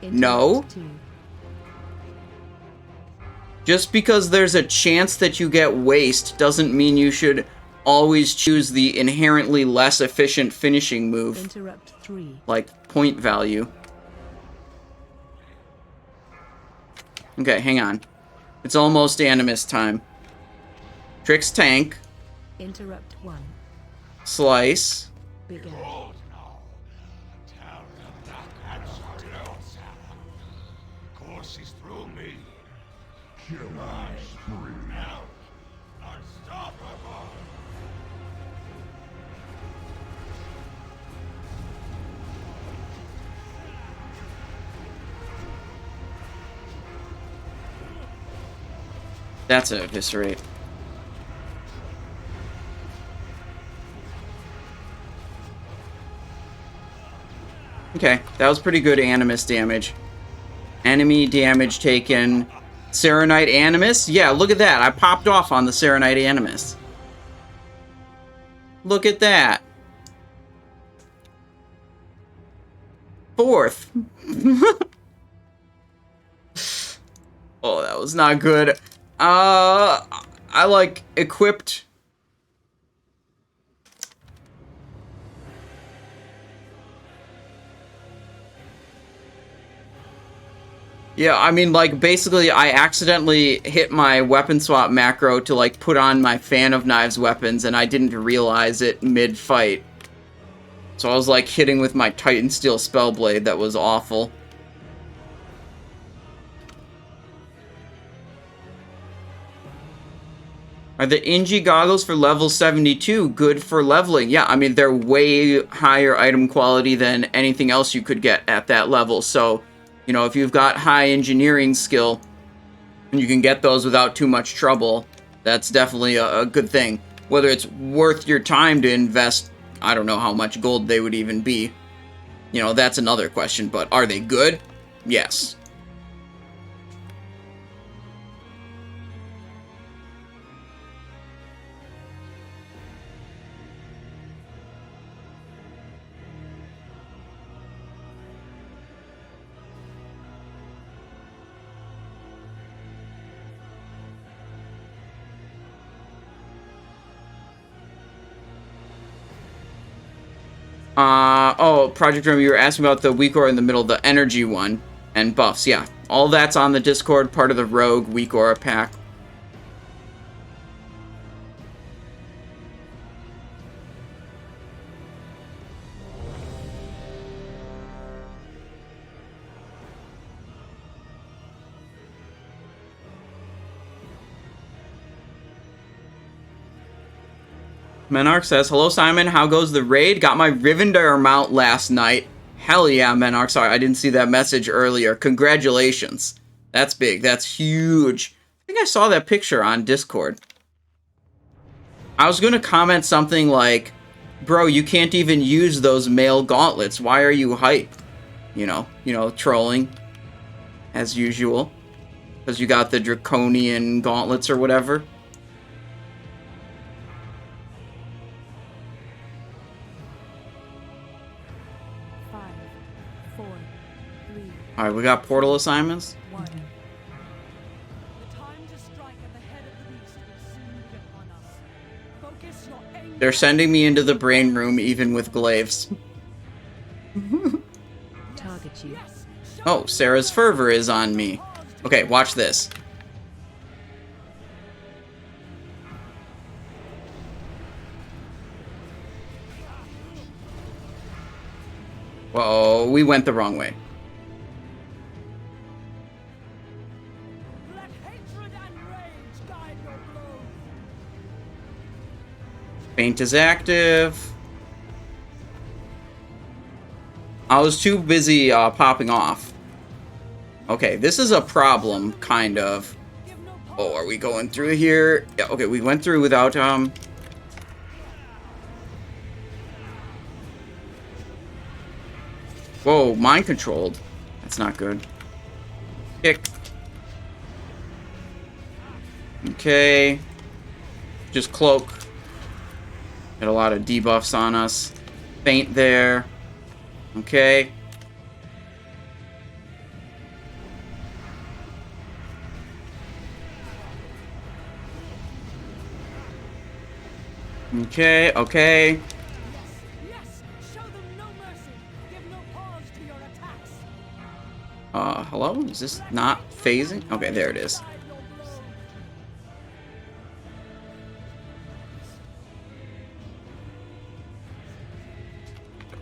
No. Interrupt 2. Just because there's a chance that you get waste doesn't mean you should always choose the inherently less efficient finishing move, Interrupt 3. like point value. Okay, hang on. It's almost Animus time. Tricks tank. Interrupt 1. Slice. Begin. Courses through me. Killing spree. Unstoppable. That's an eviscerate. Okay, that was pretty good Animus damage. Enemy damage taken. Serenite Animus? Yeah, look at that. I popped off on the Serenite Animus. Look at that. 4th. Oh, that was not good. I like equipped. Yeah, I mean, like, basically, I accidentally hit my weapon swap macro to, like, put on my Fan of Knives weapons, and I didn't realize it mid-fight. So I was, like, hitting with my Titan Steel Spellblade. That was awful. Are the Inji goggles for level 72 good for leveling? Yeah, I mean, they're way higher item quality than anything else you could get at that level, so... You know, if you've got high engineering skill, and you can get those without too much trouble, that's definitely a good thing. Whether it's worth your time to invest, I don't know how much gold they would even be. You know, that's another question, but are they good? Yes. Oh, Project Room, you were asking about the weak aura in the middle, the energy one, and buffs, yeah. All that's on the Discord, part of the Rogue weak aura pack. Menarch says, hello Simon, how goes the raid? Got my Rivendare mount last night. Hell yeah, Menarch. Sorry, I didn't see that message earlier. Congratulations. That's big. That's huge. I think I saw that picture on Discord. I was going to comment something like, bro, you can't even use those male gauntlets. Why are you hype? You know, trolling. As usual. Because you got the draconian gauntlets or whatever. Five, four, three, Alright, we got portal assignments. 1. The time to strike at the head of the beast will soon be upon us. Focus your aim. They're sending me into the brain room even with glaives. Target you. Oh, Sarah's fervor is on me. Okay, watch this. Whoa, we went the wrong way. Let hatred and rage guide your blow. Feint is active. I was too busy popping off. Okay, this is a problem, kind of. Oh, are we going through here? Yeah, okay, we went through without, Whoa, mind controlled. That's not good. Kick. Okay. Just cloak. Got a lot of debuffs on us. Feint there. Okay. Okay, okay. Yes, show them no mercy. Give no pause to your attacks. Hello? Is this not phasing? Okay, there it is. Guide your blow.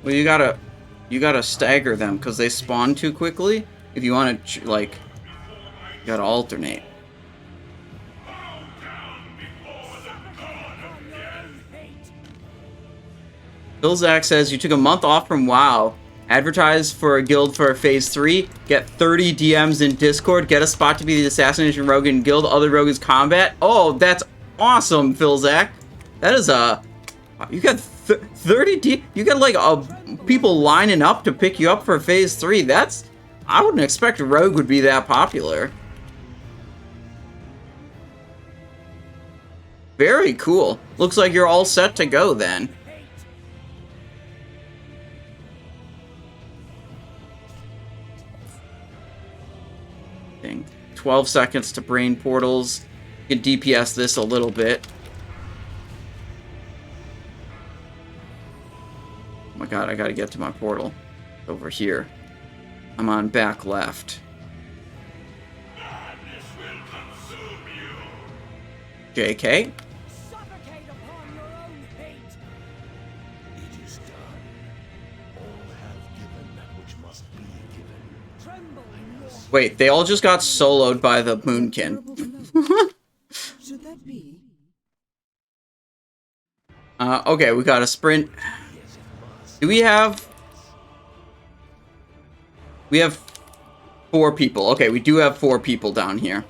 Well, you gotta stagger them because they spawn too quickly. If you want to, like, you gotta alternate. Vezax says, you took a month off from WoW. Advertise for a guild for Phase 3. Get 30 DMs in Discord. Get a spot to be the Assassination Rogue in guild. Other rogues combat. Oh, that's awesome, Vezax. That is a... You got 30 D... You got, like, people lining up to pick you up for Phase 3. That's... I wouldn't expect a rogue would be that popular. Very cool. Looks like you're all set to go, then. 12 seconds to brain portals. You can DPS this a little bit. Oh my god, I gotta get to my portal. Over here. I'm on back left. Madness will consume you. JK? Suffocate upon your own hate. It is done. All have given that which must be given. Tremble in your Wait, they all just got soloed by the Moonkin. Should that be? Okay, we got a sprint. Do we have... We have 4 people. Okay, we do have 4 people down here.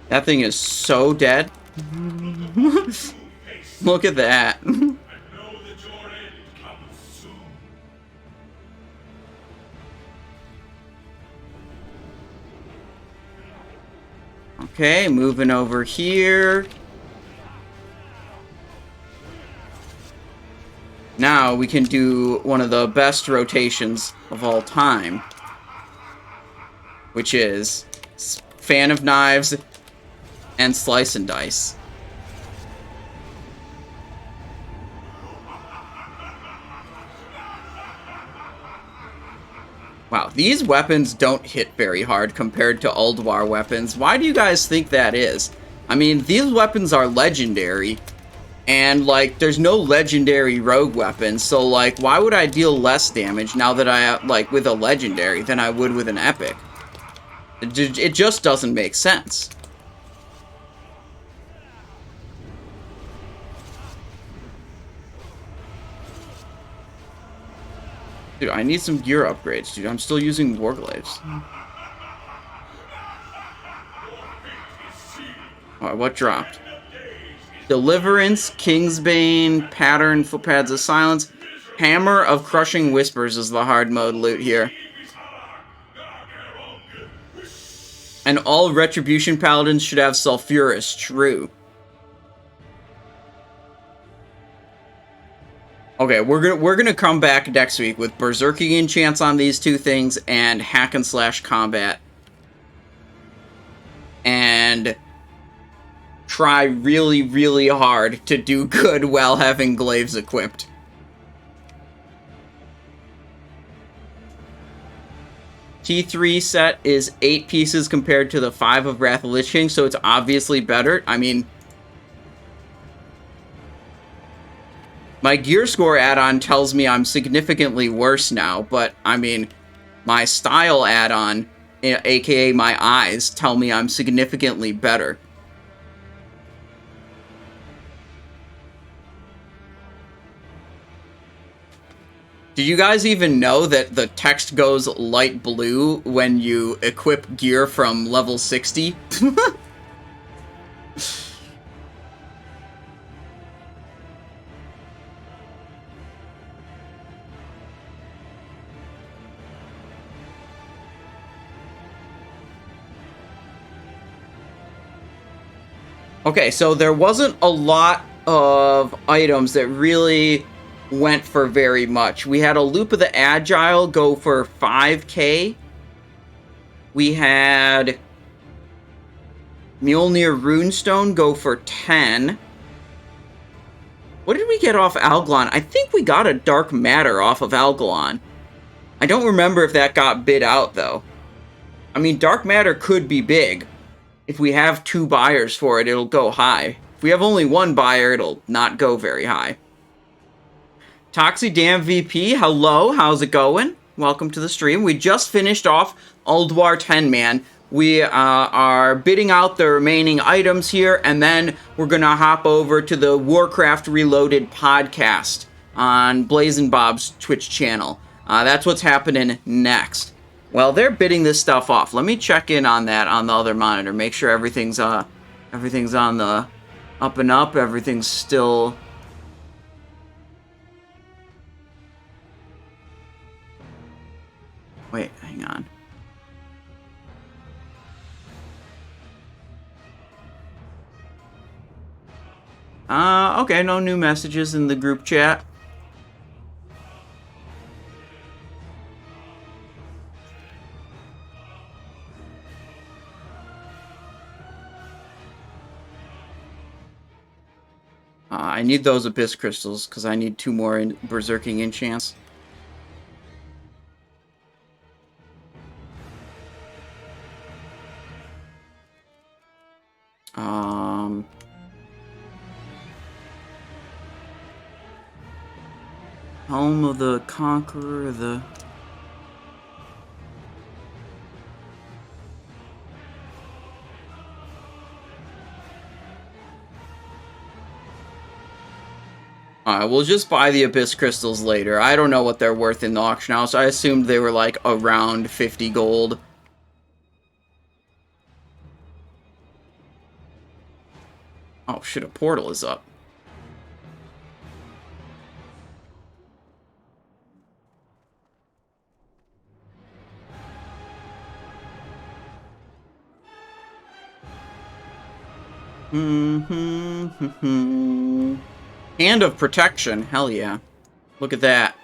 That thing is so dead. Look at that. I know that your end comes soon. Okay, moving over here. Now we can do one of the best rotations of all time, which is Fan of Knives and Slice and Dice. Wow, these weapons don't hit very hard compared to Ulduar weapons. Why do you guys think that is? I mean, these weapons are legendary. And, like, there's no legendary rogue weapons, so, like, why would I deal less damage now that I, like, with a legendary than I would with an epic? It just doesn't make sense. Dude, I need some gear upgrades, dude. I'm still using Warglaives. Alright, what dropped? Deliverance, Kingsbane, Pattern, Footpads of Silence. Hammer of Crushing Whispers is the hard mode loot here. And all Retribution Paladins should have Sulfurous, true. Okay, we're gonna come back next week with Berserking enchants on these two things and hack and slash combat. And try really, really hard to do good while having glaives equipped. T3 set is 8 pieces compared to the 5 of Wrath of Lich King, so it's obviously better. I mean, my gear score add-on tells me I'm significantly worse now, but I mean, my style add-on, aka my eyes, tell me I'm significantly better. Did you guys even know that the text goes light blue when you equip gear from level 60? Okay, so there wasn't a lot of items that really went for very much. We had a Loop of the Agile go for 5k. We had Mjolnir Runestone go for 10. What did we get off Algalon? I think we got a Dark Matter off of Algalon. I don't remember if that got bid out, though. I mean, Dark Matter could be big. If we have 2 buyers for it, it'll go high. If we have only 1 buyer, it'll not go very high. Toxie Dam VP, hello, how's it going? Welcome to the stream. We just finished off Ulduar 10 Man. We are bidding out the remaining items here, and then we're going to hop over to the Warcraft Reloaded podcast on Blazin' Bob's Twitch channel. That's what's happening next. Well, they're bidding this stuff off. Let me check in on that on the other monitor. Make sure everything's on the up and up. Everything's still... Wait, hang on. Okay, no new messages in the group chat. I need those Abyss Crystals, because I need 2 more Berserking enchants. Helm of the Conqueror, the... We'll just buy the Abyss Crystals later. I don't know what they're worth in the auction house. I assumed they were like around 50 gold. Oh shit, a portal is up. Hand of Protection, hell yeah. Look at that.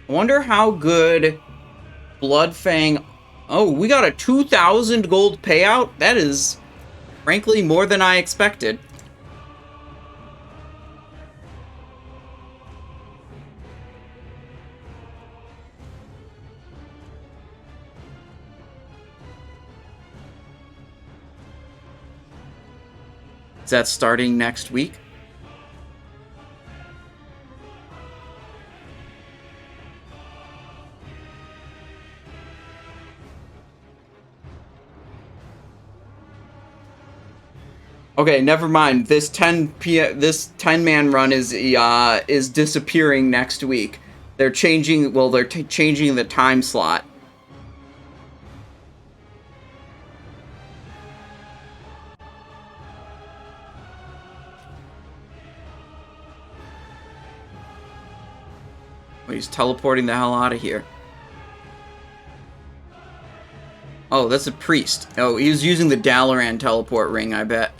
I wonder how good Bloodfang... Oh, we got a 2,000 gold payout? That is, frankly, more than I expected. Is that starting next week? Okay, never mind. This 10-man run is disappearing next week. They're changing. Well, they're changing the time slot. Oh, he's teleporting the hell out of here. Oh, that's a priest. Oh, he was using the Dalaran teleport ring, I bet.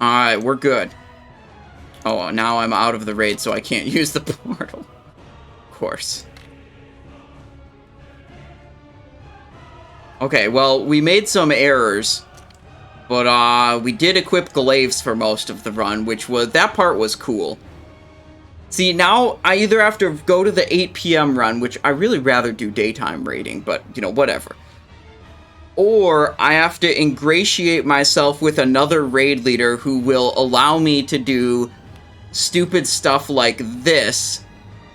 Alright, we're good. Oh, now I'm out of the raid, so I can't use the portal. Of course. Okay, well, we made some errors. But, we did equip glaives for most of the run, which was... That part was cool. See, now I either have to go to the 8 p.m. run, which I really rather do daytime raiding, but, you know, whatever. Or I have to ingratiate myself with another raid leader who will allow me to do stupid stuff like this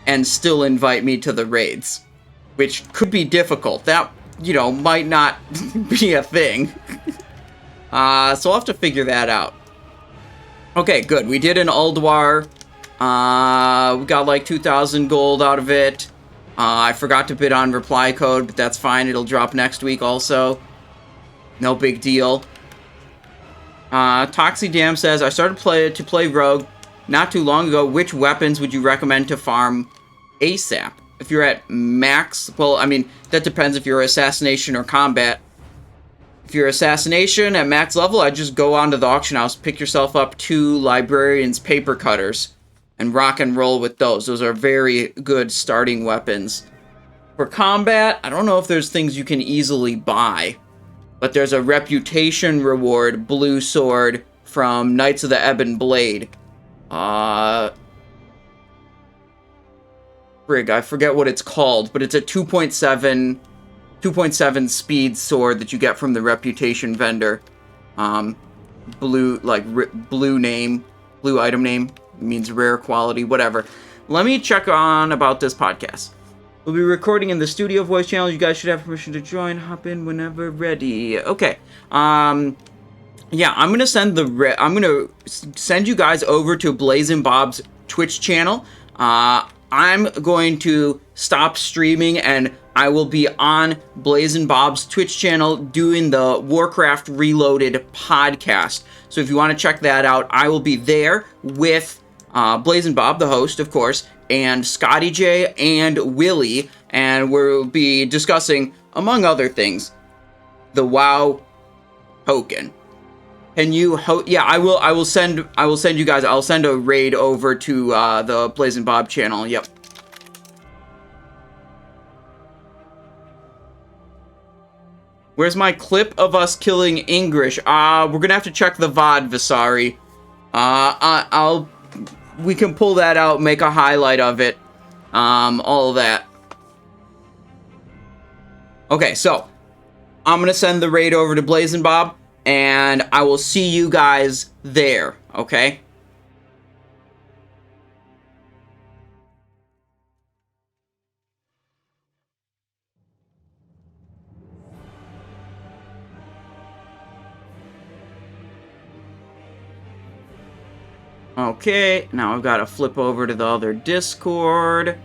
and still invite me to the raids. Which could be difficult. That, you know, might not be a thing. So I'll have to figure that out. Okay, good. We did an Ulduar. We got like 2,000 gold out of it. I forgot to bid on reply code, but that's fine. It'll drop next week also. No big deal. Toxidam says, I started to play Rogue not too long ago. Which weapons would you recommend to farm ASAP? If you're at max, well, I mean, that depends if you're Assassination or Combat. If you're Assassination at max level, I'd just go onto the auction house, pick yourself up 2 Librarian's Paper Cutters, and rock and roll with those. Those are very good starting weapons. For Combat, I don't know if there's things you can easily buy. But there's a reputation reward blue sword from Knights of the Ebon Blade. Frig, I forget what it's called, but it's a 2.7 speed sword that you get from the reputation vendor. Blue, like, blue name, blue item name, means rare quality, whatever. Let me check on about this podcast. We'll be recording in the studio voice channel. You guys should have permission to join. Hop in whenever ready. Okay. Yeah, I'm gonna send you guys over to Blazin' Bob's Twitch channel. I'm going to stop streaming and I will be on Blazin' Bob's Twitch channel doing the Warcraft Reloaded podcast. So if you want to check that out, I will be there with Blazin' Bob, the host, of course, and Scotty J and Willie, and we'll be discussing, among other things, the WoW token. Can you yeah, I will send you guys, I'll send a raid over to the Blazin' Bob channel. Yep. Where's my clip of us killing Ingrish? We're gonna have to check the VOD, Visari. We can pull that out, make a highlight of it. All of that. Okay, so I'm gonna send the raid over to Blazin' Bob, and I will see you guys there, okay? Okay, now I've got to flip over to the other Discord.